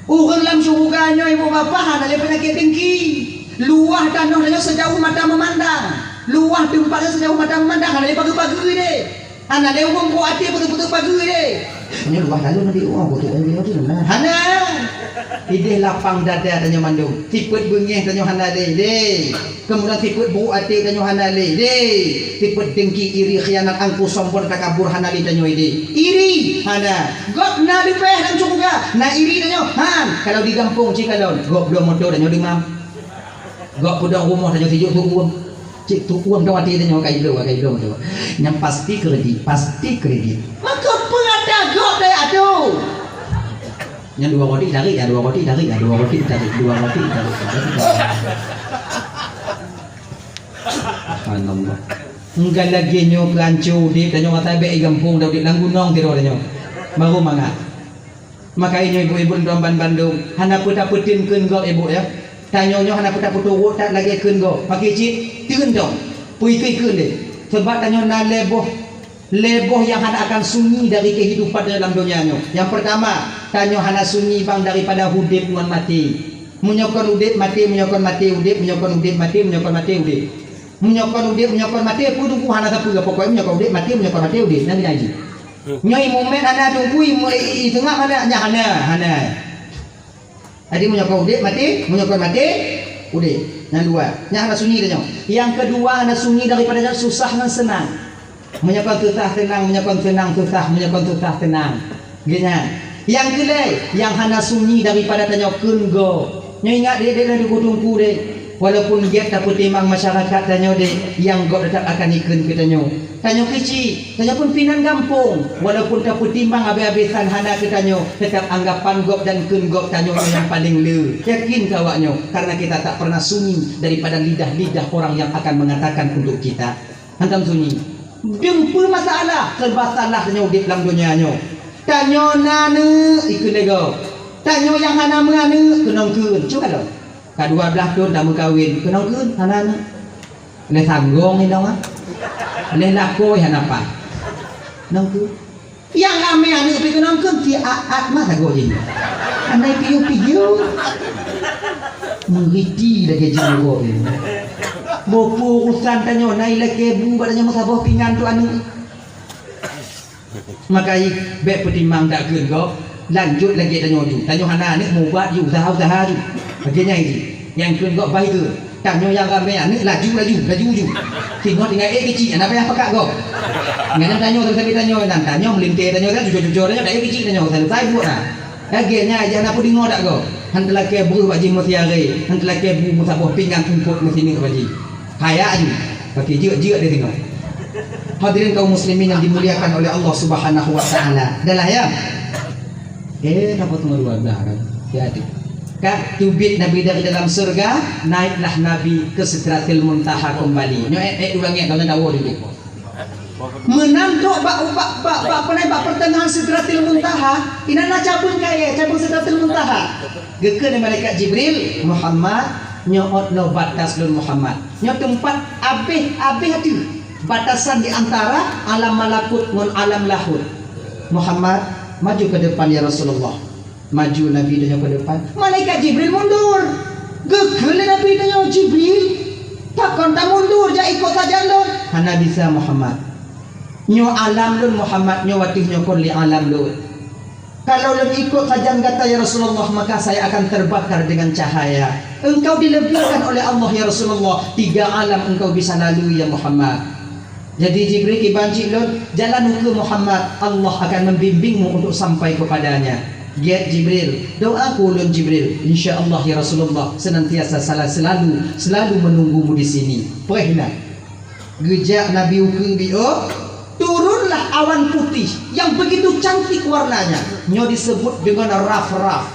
Urang dalam surganya ibu bapa ada penyakit dengki. Luah tanahnya sejauh mata memandang. Luah tempatnya sejauh mata memandang. Ada pagi-pagi deh. Anak dia umum buat hati betul-betul pagi deh. Ini luah lalu nanti uang betul dia tu mana? Hana. Ide lapang dada tanya mandung. Tiput bengih tanya hana deh. Kemudian tiput buat hati tanya hana deh. Tiput dengki iri khianat angku sombong takabur hana deh tanya ide. Iri hana. God na dipeh dan surga. Na iri tanya han. Kalau di kampung cikalon, god belum modal tanya demam. Gak pudang rumah tanya tijuk tu uang. Cik tu uang dah mati tanya kai belum tu. Yang pasti kredit. Maka pengada gak dah ada. Yang dua roti tarik. Subhanallah. Enggak lagi nyo kelancu di tanya kata baik kampung dah di langgunong tiru tanya. Baru mangga. Maka ini ibu-ibu Domban Bandung, hana puta-putin keun gak ibu ya. Tanya-nya hana puta-putu tak lagi keun go. Pakai cik turun dong. Pui keun deh. Sebab tanya na leboh yang hana akan sunyi dari kehidupan dalam dunianya. Yang pertama, tanya hana sunyi bang daripada hudip dengan mati. Menyokon udip mati, menyokon mati udip, menyokon udip mati, menyokon mati udip. Menyokon mati pun tunggu hana sapu ga pokoknya menyokon udip mati, menyokon mati udip. Nanti ngaji. Nyai momen hana tunggu i tengah mana hana. Tadi menyokong udip mati, udip. Yang dua, yang hana sunyi dah. Yang kedua hana sunyi daripada susah dan senang. Menyokong susah tenang, menyokong senang susah, menyokong susah tenang. Gini. Yang kedua, yang hana sunyi daripada tanya kun go. Nyai ingat dia dari tungku dia. Walaupun dia tak putimang masyarakat tanyo de yang gok tetap akan ikun ke tanyo. Tanyo kecil, tanyo pun pinan gampung. Walaupun tak putimang habis-habisan hana ke tanyo, tetap anggapan gok dan kun gok tanyo yang paling le. Yakin kawaknyo karena kita tak pernah sunyi daripada lidah-lidah orang yang akan mengatakan untuk kita. Hantam sunyi. Jumpa masalah, serba salah tanyo di dalam dunia nyo. Tanyo nane ikun nego. Tanyo yang hana mengane kenong kun. Cuba dong. Kedua belah tahun tak berkahwin, kenal ke? Anak-anak, le tanggung ni dong ah, le lakoi hanapa, kenal ke? Yang kami anak pergi kenal ke? Dia at mah tak gojin, anak piu-piu, menggiti lagi jauh ni. Bopu urusan tanya, naik lagi bu, katanya masa bawah pinggan tu anu. Makai bek pertimbang tak ke kau, lanjut lagi tanya anak ni mau buat you usaha tu. Bagiannya ini yang kun kok baik tu tanya yang ramai anak laju tengok tinggal kecil anak apa kak kau ngan tanya terus tanya melintir tanya kan jujur tanya dak kecil tanya saya buat lah bagiannya aja anak pun dengar tak kau hantar ke buru baji mutiare hantar ke bu musabah pinggang kumpul ke sini ke baji kaya aja pakai jeuk dia tengok. Hadirin kaum muslimin yang dimuliakan oleh Allah Subhanahu wa taala. Adalah ya. Dapat nomor 12 kan. Hati. Kak tubit Nabi dari dalam surga, naiklah Nabi ke Sidratil Muntaha kembali. Nyo ulangnya kalau dawo dulu. Menantuk bak pertengahan Sidratil Muntaha, inana cabun Sidratil Muntaha. Geke malaikat Jibril, Muhammad nyoot no batas lun Muhammad. Nyo tempat abih tu. Batasan di antara alam malakut ngon alam lahut. Muhammad maju ke depan ya Rasulullah. Maju Nabi tanya ke depan, malaikat Jibril mundur. Gegel Nabi tanya Jibril, takkan tak mundur, ja ikut saja lun. Hana bisa Muhammad. Nyo alam lun Muhammad, nyo watih nyo kon li alam lun. Kalau lun ikut saja kata ya Rasulullah, maka saya akan terbakar dengan cahaya. Engkau dilebihkan oleh Allah ya Rasulullah, 3 alam engkau bisa lalui ya Muhammad. Jadi Jibril ibanci lun, jalan ke Muhammad, Allah akan membimbingmu untuk sampai kepadanya. Get Jibril, doa kulun Jibril, insyaallah ya Rasulullah senantiasa selalu menunggumu di sini. Perihlah. Gejak Nabi uku bio, turunlah awan putih yang begitu cantik warnanya. Nyo disebut dengan raf-raf.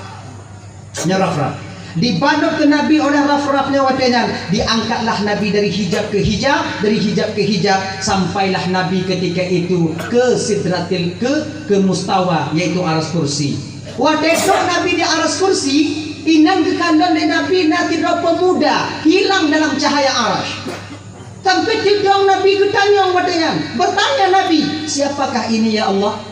Nyo raf-raf. Dibandut ke Nabi oleh raf-rafnya watenya, diangkatlah Nabi dari hijab ke hijab, sampailah Nabi ketika itu ke Sidratil ke mustawa, yaitu aras kursi. Wadesok Nabi di aras kursi, inang ke kanan dari Nabi nanti pemuda hilang dalam cahaya aras. Sampai tidang Nabi bertanya Nabi, siapakah ini ya Allah?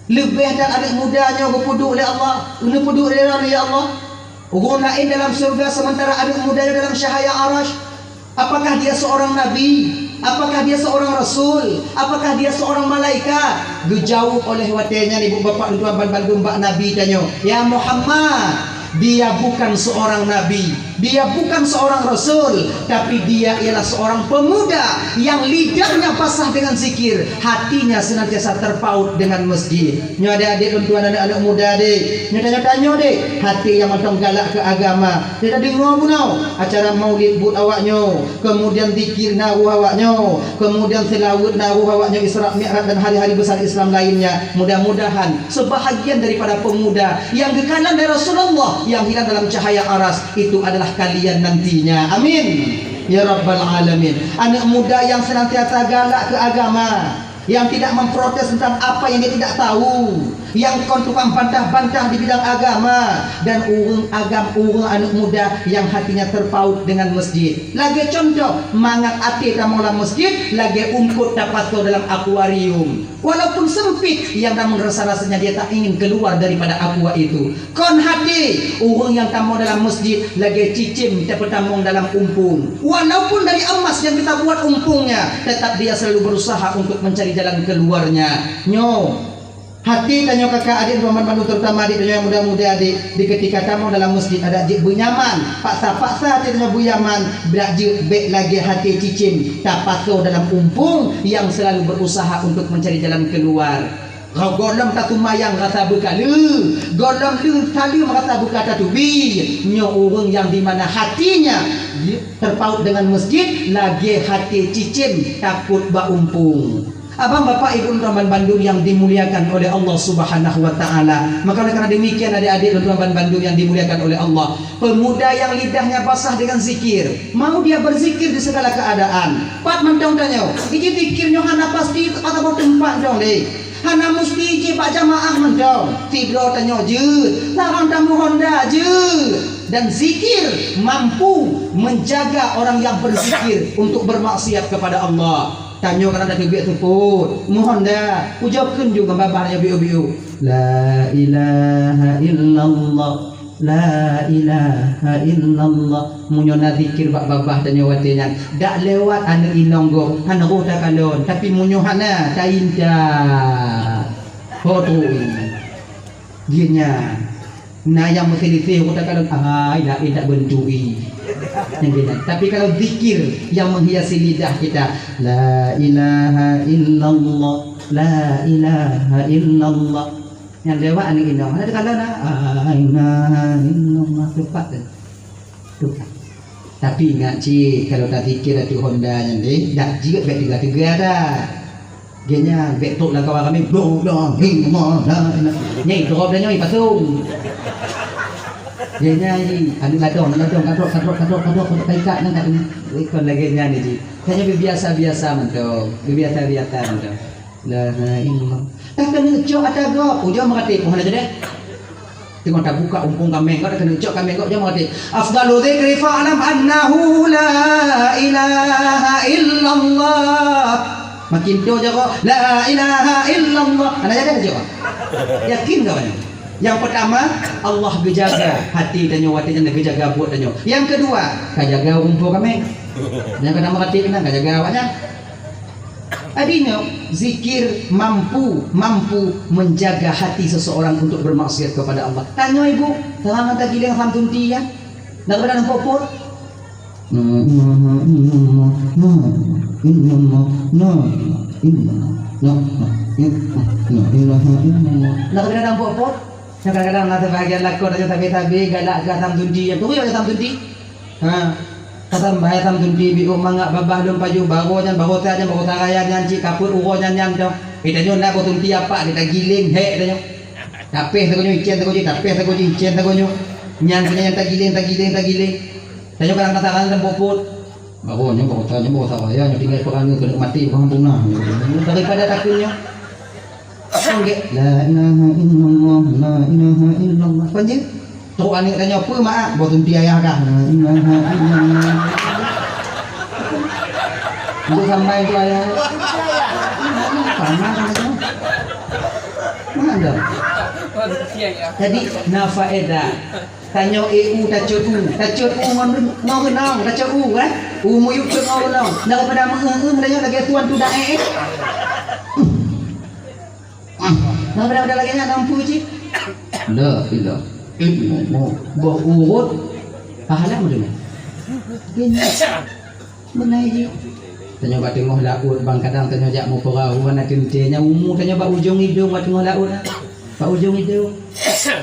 Lebih dan anak mudanya berpuduk oleh Allah, berpuduk oleh ya Allah. Orang lain dalam surga sementara anak mudanya dalam cahaya aras. Apakah dia seorang Nabi? Apakah dia seorang Rasul? Apakah dia seorang malaikat? Dijawab oleh watenya ibu bapak tuan ban mbak Nabi tanya, ya Muhammad, dia bukan seorang Nabi, dia bukan seorang Rasul, tapi dia ialah seorang pemuda yang lidahnya basah dengan zikir, hatinya senantiasa terpaut dengan masjid. Nyo ada adik tuan anak-anak muda dek, nyo tanya dek, hati yang matang galak ke agama. Dia tadi ngomong acara maulid but awaknyo, kemudian zikir nawu awaknyo, kemudian selawat nawu awaknyo, Isra Mi'raj dan hari-hari besar Islam lainnya. Mudah-mudahan sebahagian daripada pemuda yang kekalan dari Rasulullah yang hilang dalam cahaya aras itu adalah kalian nantinya. Amin ya rabbal alamin. Anak muda yang senantiasa galak ke agama, yang tidak memprotes tentang apa yang dia tidak tahu, yang tukang bantah-bantah di bidang agama, dan urung anak muda yang hatinya terpaut dengan masjid. Lagi contoh, mangat ati tamola masjid, lagi umput dapat dalam akuarium. Walaupun sempit, yang namun rasa-rasanya dia tak ingin keluar daripada aqua itu. Kon hati, urung yang tamu dalam masjid, lagi cicim kita tamung dalam umpung. Walaupun dari emas yang kita buat umpungnya, tetap dia selalu berusaha untuk mencari jalan keluarnya. Nyo hati tanya kakak adik Muhammad Bandung, terutama adik yang muda-muda adik, di ketika tamu dalam masjid ada adik bunyaman, paksa hati tanya bunyaman, berakjik baik lagi hati cicim tak patuh dalam umpung yang selalu berusaha untuk mencari jalan keluar. Kau golem tatu mayang rasa buka lu, golem lu tali merasa buka tatu bi. Nyo orang yang di mana hatinya terpaut dengan masjid, lagi hati cicim takut baumpung. Abang bapak ibu teman Bandung yang dimuliakan oleh Allah Subhanahu wa taala. Maka oleh karena demikian adik-adik teman Bandung yang dimuliakan oleh Allah, pemuda yang lidahnya basah dengan zikir, mau dia berzikir di segala keadaan. Pat mentong tanya, iki zikirnya hana pasti atau tempat dong deh. Hana mesti je pak jamaah mentong. Tidur tanya je, larang tamu Honda je. Dan zikir mampu menjaga orang yang berzikir untuk bermaksiat kepada Allah. Tanya kerana ada biak teput, mohon dah ucapkan juga babahnya biu-biu. La ilaha illallah, la ilaha illallah. Munyona zikir bak babah tanya watinya. Dak lewat anu inonggo, anu kota kalon, tapi munyohana tainda. Foto dianya. Nah yang mesti disih kota kalon, dah tidak bentui. Tapi kalau zikir yang menghiasi lidah kita, la ilaha illallah, la ilaha illallah, yang lewat anu inong ada kalau la ilaha illallah tepat tuh. Tapi ingat cik, kalau tak zikir tu Honda ni dah jika bet tiga dah. Genya bet tok lah kawan kami bodoh hingga nyai drop dah nyai pasung. Dia nyanyi, anu kadang kaikat nang kat ikon lagi nyanyi ji. Hanya biasa-biasa mentong, biasa-biasa mentong. La ilaha. Tak kena cok ada go, ujung mengerti pohon aja deh. Tengok tak buka umpung kami, kau tak kena cok kami kau jangan mengerti. Afdalu dzikri fa'lam annahu la ilaha illallah. Makin tu je kau, la ilaha illallah. Ana jadi aja. Yakin kau ni? Yang pertama, Allah gejaga hati dan nyawa hati dan gejaga buat dan nyawa. Yang kedua, kajaga umpu kami. Yang kedua hati kena kajaga awaknya. Adanya zikir mampu menjaga hati seseorang untuk bermaksiat kepada Allah. Tanya ibu, terang tak gila yang tunti ya. Nak berada popor. Nak berada popor. Kadang-kadang nak bahagian lakon aja tapi galak ke tam tunti yang tu aja tam tunti. Kata bahaya tam tunti bi mangak babah dom paju baru jan baru ta jan baru taraya jan cik kapur uro jan dong. Kita nak buat tunti apa kita giling hek dah. Tapeh tak konyo icen tak konyo tapeh tak konyo icen tak konyo. Nyan punya yang tak giling. Tanya kadang katakan dan popot. Baru baru saya tinggal perang kena mati orang punah. Daripada takutnya Sanggit la ilaha illallah, la ilaha illallah. Panjang teruk anik tanya apa mak buat tunti ayah kah? La ilaha illallah. Untuk sampai tu ayah. Panas kan? Mana? Jadi nafaedah. Tanya EU tacut nong tacut kan? Muyuk cun nong. Daripada tanya lagi tuan tu dah Nah, berapa lagi nak nampu cik? La ilah ilmu berurut pahala macam mana? Benar je. Tanya bak tengah laut bang kadang tanya jak mau perahu nak kentenya umur tanya bak ujung hidung bak tengah laut. Bak ujung hidung.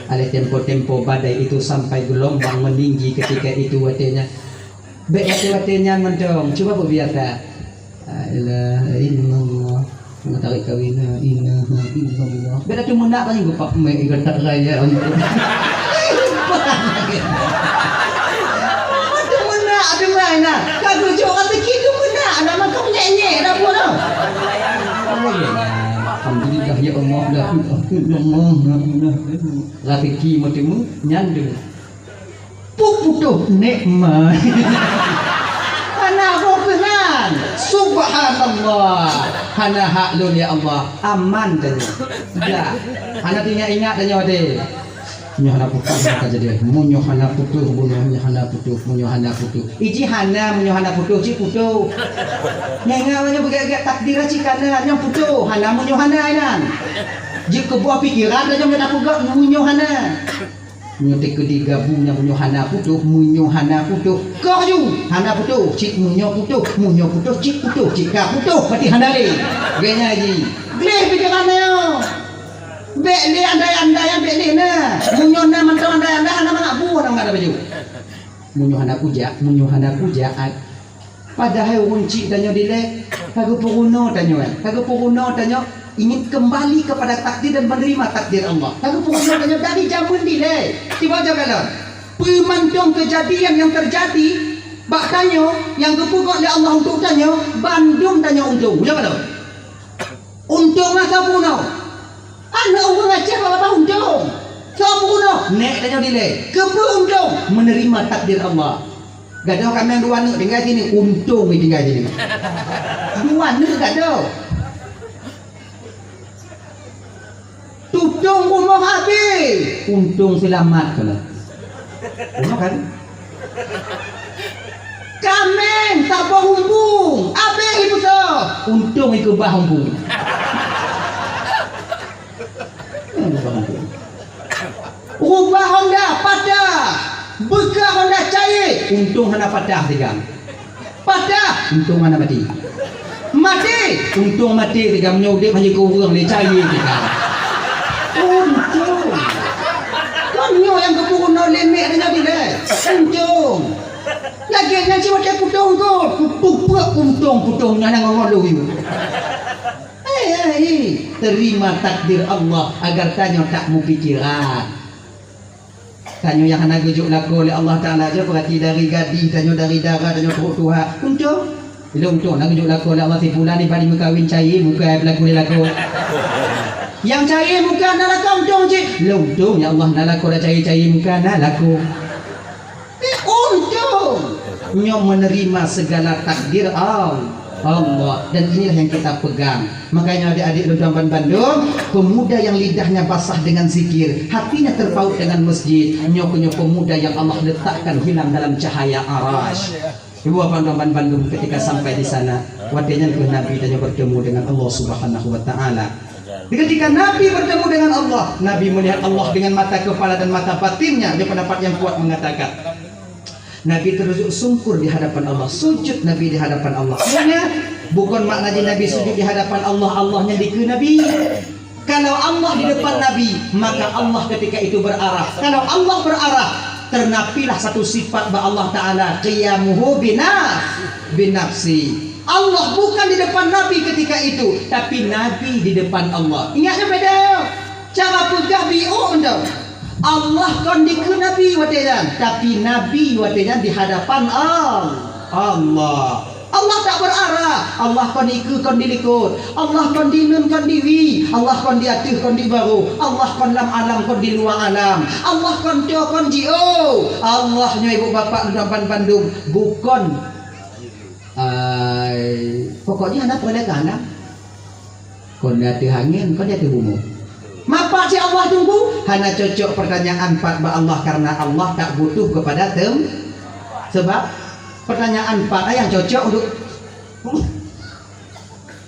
Ada tempo badai itu sampai gelombang meninggi ketika itu watenya. Baik watenya mendong. Cuba buat biasa. La ilaha illallah. Mengetahui kawin la ilaha illallah. Beda cuma nak tanya gua pak mai ikan tak raya untuk. Aduh mana ada mana? Kau jujur kata gitu mana? Anak mak kau nyanyi dah pun dah. Alhamdulillah ya Allah la ilaha illallah. Rezeki macam nyandu. Puputuh nikmat. Anak kenan. Subhanallah. Hana haklun ya Allah. Aman tanya. Dah. Hana ingat tanya ade. Munyo hana putuh kata dia. Munyo hana putuh, munyo hana putuh. Iji hana munyo hana putuh, ci putuh. Nyanga banyak bergagak takdir ci kana yang putuh. Hana munyo hana inan. Jika buah pikiran dah jangan aku gak munyo hana. Nyotek kedi gabungnya munyo hana putuh, kau ju hana putuh, cik munyo putuh, cik putuh, cik ka putuh, pati hana le. Genya ji. Gleh pikirannya. Beli andai-andai yang beli na. Munyo na mantau andai-andai hana mengabu orang ada baju. Munyo hana kuja padahal unci tanyo dile kagak puruno tanyo ingin kembali kepada takdir dan menerima takdir Allah. Kagak puruno tanyo dari zaman dile. Tiba aja kalau pemantong kejadian yang terjadi bak tanyo yang kepukul oleh Allah untuk tanyo Bandung tanyo untung. Jangan tahu. Untung masa puno. Anak orang aceh apa untung. Sabuno nek tanyo dile. Kepu untung menerima takdir Allah. Gak ada kami yang dua nek tinggal sini untung tinggal sini. Dua nek gak ada. Tutung rumah habis. Untung selamat kena. Rumah kan? Kamen tabah humbung. Habis ibu so. Untung ikut bah humbung. Rubah Honda patah. Bekah Honda cair. Untung hana patah tigang. Patah. Untung hana mati. Mati. Untung mati tigang menyodek hanya kurang le cair tigang. Untung. Konyo yang kepurun lemek dengan dia. Untung. Lagi yang cuma dia putung tu. Pupuk putungnya nang ngolu you. Terima takdir Allah agar tanyo tak mau pikiran. Tanyo yang hana gujuk laku oleh Allah Ta'ala aja berarti dari gadis, tanyo dari darah, tanyo perut Tuhan. Untung. Bila untung nak gujuk laku oleh Allah si bulan ni balik muka win cair, muka berlaku ni laku. Yang cair muka nak laku untung je. Bila untung ya Allah nak laku dah cair muka nak laku. Untung. Nyo menerima segala takdir Allah, dan inilah yang kita pegang. Makanya adik-adik Ludaman Bandung, pemuda yang lidahnya basah dengan zikir, hatinya terpaut dengan masjid, nyo pemuda yang Allah letakkan hilang dalam cahaya arash. Ibu Ludaman Bandung ketika sampai di sana, wadahnya ke Nabi dan bertemu dengan Allah Subhanahu Wa Taala. Ketika Nabi bertemu dengan Allah, Nabi melihat Allah dengan mata kepala dan mata batinnya. Dia pendapat yang kuat mengatakan Nabi terus sungkur di hadapan Allah, sujud Nabi di hadapan Allah. Sebenarnya bukan maknanya Nabi sujud di hadapan Allah, Allahnya di ke Nabi. Kalau Allah di depan Nabi, maka Allah ketika itu berarah. Kalau Allah berarah, ternapilah satu sifat bahwa Allah Ta'ala qiyamuhu binafsi. Allah bukan di depan Nabi ketika itu, tapi Nabi di depan Allah. Ingatnya beda. Cara pegah bi'u undang. Allah kon di ke Nabi watian, tapi Nabi watian di hadapan Allah. Allah tak berarah. Allah kon ikut kon dilikut. Allah kon dinun kon diwi. Allah kon diatuh kon dibaru. Allah kon lam alam kon di luar alam. Allah kon tio kon jio. Allahnya ibu bapak Ludaman Bandung bukan pokoknya anak boleh kanan. Kon diatuh angin, kon diatuh bumi. Mapa si Allah tunggu? Hana cocok pertanyaan 4 ba Allah karena Allah tak butuh kepada sebab pertanyaan 4 yang cocok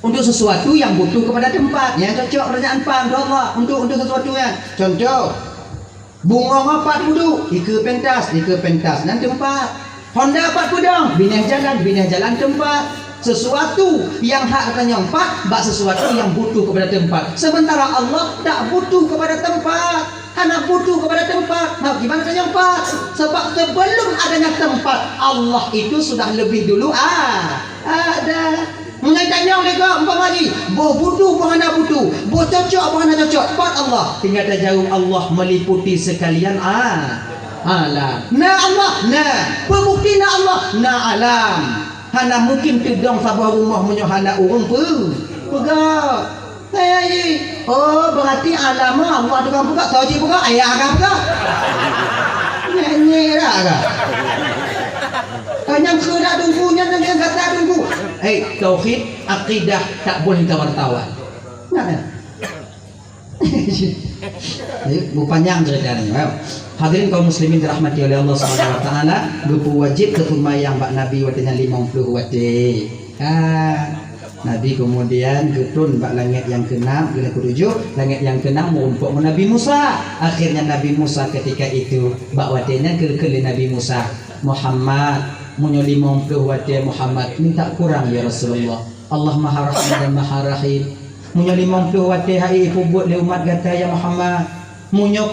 untuk sesuatu yang butuh kepada tempat. Yang cocok pertanyaan 4 untuk Allah untuk sesuatu yang contoh bunga apa duduk ike pentas dan tempat. Honda 4 pudang binah jalan tempat. Sesuatu yang hak katanya 4 bak sesuatu yang butuh kepada tempat. Sementara Allah tak butuh kepada tempat. Hanya butuh kepada tempat. Nah, gimana katanya 4? Sebab sebelum adanya tempat, Allah itu sudah lebih dulu ada. Mengaitkannya oleh kau lagi. Boh butuh, boh hana butuh. Boh cocok, boh hana cocok. Part Allah. Tinggal jauh Allah meliputi sekalian alam. Nah Allah, nah pembukti nah Allah, nah alam. Hana mungkin tudong sabah rumah menyohana urung pegak. Oh berarti alam Allah tukang pegak. Soji pegak, ayah agak pegak. Nyanyi dah agak. Kanyang sudah tunggunya dan yang kata tunggu. Tauhid, akidah tak boleh tawar-tawar. Nah. Bu panjang ceritanya. Hadirin kaum muslimin dirahmati oleh Allah Subhanahu wa taala, gupu wajib ketumayang bak Nabi watenya 50 wate. Nabi kemudian getun bak langit yang ke-6, langit yang ke-6 merumpuk Nabi Musa. Akhirnya Nabi Musa ketika itu bak watenya ke Nabi Musa, Muhammad munyo 50 wate Muhammad minta kurang ya Rasulullah. Allah Maha Rahman dan Maha Rahim. Munyo 50 wate hai pubut le umat gata ya Muhammad. Munyo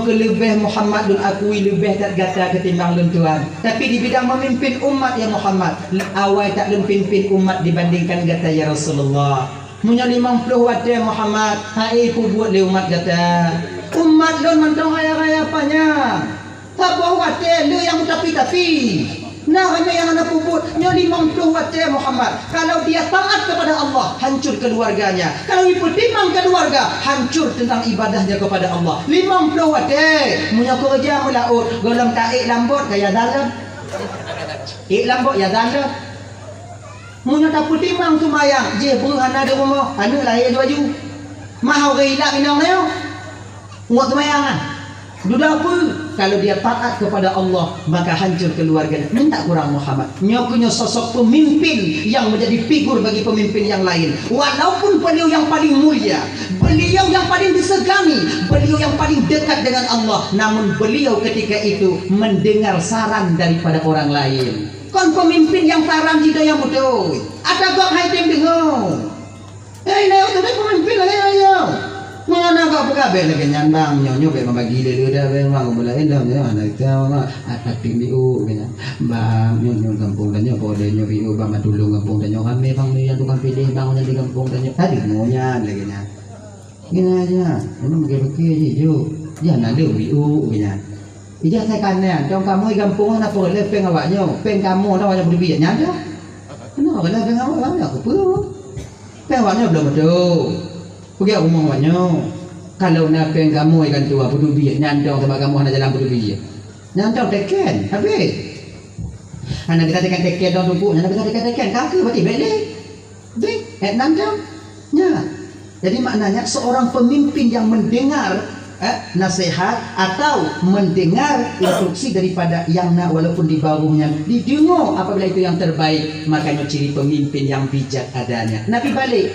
ke lebih Muhammad dun akui lebih tak gata ketimbang lun tuan. Tapi di bidang memimpin umat ya Muhammad, awal tak lun pimpin umat dibandingkan gata ya Rasulullah. Munyo 50 wate Muhammad hai pubut le umat gata. Umat lun mantong raya-raya apanya? Tabah wate le yang tapi. Nah, hanya yang anak puput nya 50 wate Muhammad. Kalau dia taat kepada Allah, hancur keluarganya. Kalau dipertimbang keluarga, hancur tentang ibadahnya kepada Allah. 50 wate punya kerja melaut, golong taik lambut kaya dalam. Ik lambut ya dalam. Punya tak pertimbang sumayang, je berhana di rumah, anu lahir baju. Mahau gila minang leo. Muat sumayang ah. Duda apa? Kalau dia taat kepada Allah, maka hancur keluarganya. Minta kurang Muhammad. Nyokunya sosok pemimpin yang menjadi figur bagi pemimpin yang lain. Walaupun beliau yang paling mulia, beliau yang paling disegani, beliau yang paling dekat dengan Allah, namun beliau ketika itu mendengar saran daripada orang lain. Kon pemimpin yang saran jika yang betul. Ada gak hai tim dengar. Leo tu pemimpin ayo. Mana kau buka bel lagi nyandang nyonya be membagi dia dah be mang mulain dah nya anak tahu mah ating diu kena bang nyonya kampung dan nyonya boleh nyonya iu bang dulu kampung dan nyonya kami bang yang tukang pilih bang di kampung dan nyonya tadi ngonya lagi nya gini aja ini bagi-bagi je jangan ada iu kena ija saya kanan dong kamu di kampung apa boleh peng awaknya peng kamu dah banyak berbiak nyanda kenapa boleh peng awak bang aku pun peng awaknya belum betul. Pergi rumah awaknya. Kalau nak peng kamu ikan tua budu biak nyandong sebab kamu hanya jalan budu biak. Nyandong teken, habis. Anak kita teken dong tubuh, anak kita teken kaki berarti balik. Dek, nyandong. Ya. Jadi maknanya seorang pemimpin yang mendengar nasihat atau mendengar instruksi daripada yang nak walaupun di bawahnya didengar apabila itu yang terbaik, makanya ciri pemimpin yang bijak adanya. Nabi balik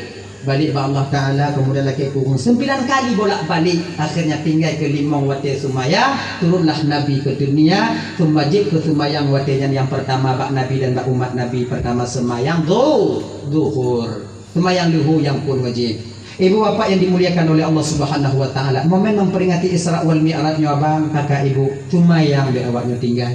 ba Allah Ta'ala, kemudian lagi kurung 9 kali bolak-balik, akhirnya tinggal ke 5 wate sumayang. Turunlah Nabi ke dunia, sumajib ke sumayang watenya yang pertama bak Nabi dan bak umat Nabi. Pertama semayang zuhur, sumayang duhur yang pun wajib. Ibu bapak yang dimuliakan oleh Allah Subhanahu wa Ta'ala, momen memperingati Isra wal Mi'rajnya abang, kakak ibu, sumayang be awaknya tinggal.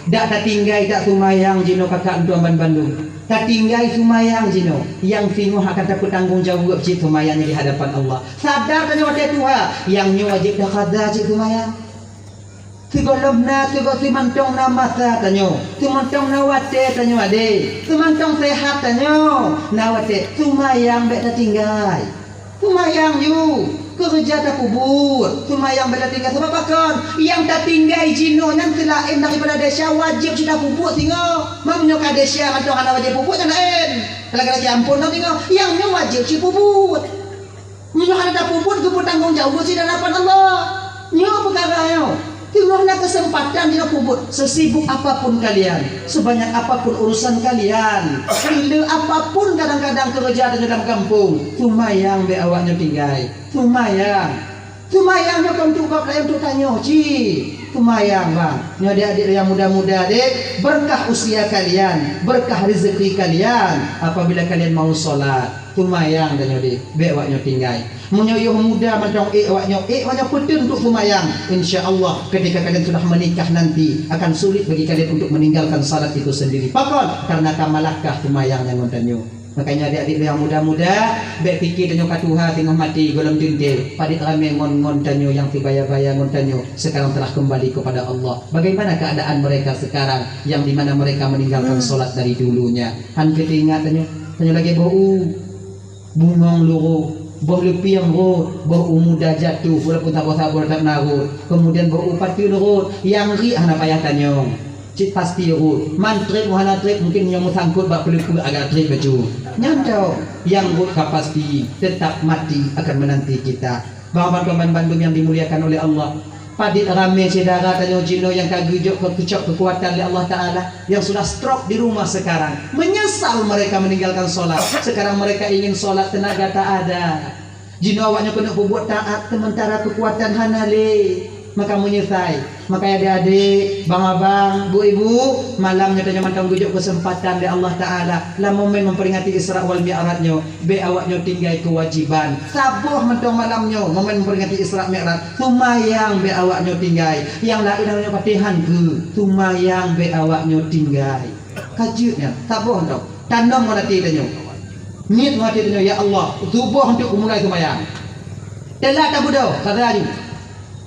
Tak tinggal tak sumayang jino kakak tuan Bandung. Tak tinggal sumayang jino. Yang singoh akan takut tanggung jawab cik sumayangnya di hadapan Allah. Sadar tanya waktu Tuhan. Yang nyu wajib dah kada cik sumayang. Sigolomna sigo simantong na masa tanyo. Simantong na wate tanyo ade. Simantong sehat tanyo. Na wate sumayang bet tak tinggal. Sumayang you. Kerja tak kubur, sumayang bela tinggal sebab apa? Yang tak tinggal jino yang selain daripada desa wajib sudah kubur tinggal. Mamnyo ka desa atau kana wajib kubur kan lain. Kalau kena jampun nak tinggal, yang nyo wajib si kubur. Nyo kana tak kubur kubur tanggung jawab si dalam Allah. Nyo perkara yo. Tinggallah kesempatan dia kubur. Sesibuk apapun kalian, sebanyak apapun urusan kalian, gila apapun kadang-kadang kerja dalam kampung, sumayang be awaknya tinggal. Sumayangnya untuk kau lain untuk tanya, sumayang bang. Nyo adik-adik yang muda-muda dek, berkah usia kalian, berkah rezeki kalian apabila kalian mau solat. Sumayang dan nyo be awaknya tinggal. Menyoyoh muda macam awaknya penting untuk sumayang. Insya-Allah ketika kalian sudah menikah nanti akan sulit bagi kalian untuk meninggalkan salat itu sendiri. Pakon karena kamalakah sumayang yang ngontanyo. Makanya adik-adik yang muda-muda berfikir tanyo ka Tuhan tengah mati golong dindil. Padik rame ngon tanyo yang tibaya-baya ngontanyo sekarang telah kembali kepada Allah. Bagaimana keadaan mereka sekarang yang di mana mereka meninggalkan salat dari dulunya? Han ketingat tanyo lagi bau bungong luru. Bau lepiang rot, bau muda jatuh, walaupun tak sabar tak narut. Kemudian bau pati rot, yang ri hana payah tanyong. Cik pasti rot, mantrip hana trip mungkin yang sangkut bak peluk agak trip baju. Nyantau, yang rot pasti tetap mati akan menanti kita. Bapak-bapak Bandung yang dimuliakan oleh Allah. Padit rame saudara tanya jino yang kagujok kekucok kekuatan oleh Allah Ta'ala yang sudah stroke di rumah sekarang. Menyesal mereka meninggalkan solat. Sekarang mereka ingin solat, tenaga tak ada. Jino awaknya kena berbuat taat sementara kekuatan hanale. maka menyesai. Maka adik-adik, bang abang, bu ibu, malamnya tanya mantang gujuk kesempatan dari Allah Taala. Lah momen memperingati Isra wal Mi'rajnya, be awaknya tinggal kewajiban. Sabuh mentong malamnya, momen memperingati Isra Mi'raj. Tumayang be awaknya tinggal. Yang lain namanya Fatihan ke, tumayang be awaknya tinggal. Kajutnya, sabuh mentong. Tanam hati tanya. Niat hati tanya, ya Allah, tubuh untuk mulai tumayang. Telah tak bodoh, kata aja.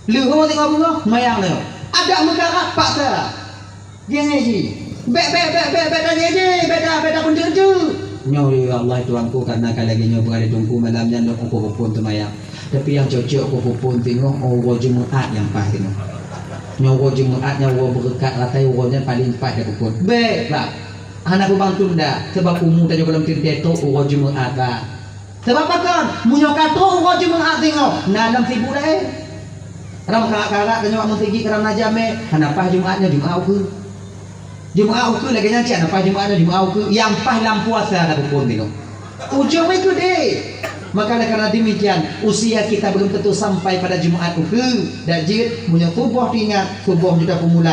Luhur tengok bunga, mayang dia. Ada muka rapat saya. Dia ngaji. Bek tanya je, beda pun cucu. Nyori Allah tuanku karena kali lagi nyoba ada tungku malamnya nak aku pun tu mayang. Tapi yang cocok aku pun tengok orang Jumaat yang pas tengok. Nyawa Jumaatnya orang berkat ratai orangnya paling pas aku pun. Baiklah. Anak bang tunda sebab umum tanya dalam cerita tu orang Jumaat lah. Sebab apa kan? Munyo kato orang Jumaat tengok. Nalam sibuk dah Ram karak tanya wak mentegi kerana jame. Kenapa Jumaatnya Jumaat ke? Jumaat ke lagi nyanyi kenapa Jumaatnya Jumaat ke? Yang pas lam puasa ada pun tengok. Ujung itu deh. Maka karena demikian usia kita belum tentu sampai pada Jumaat ke. Dan jid punya tubuh tinggal, tubuh sudah pemula.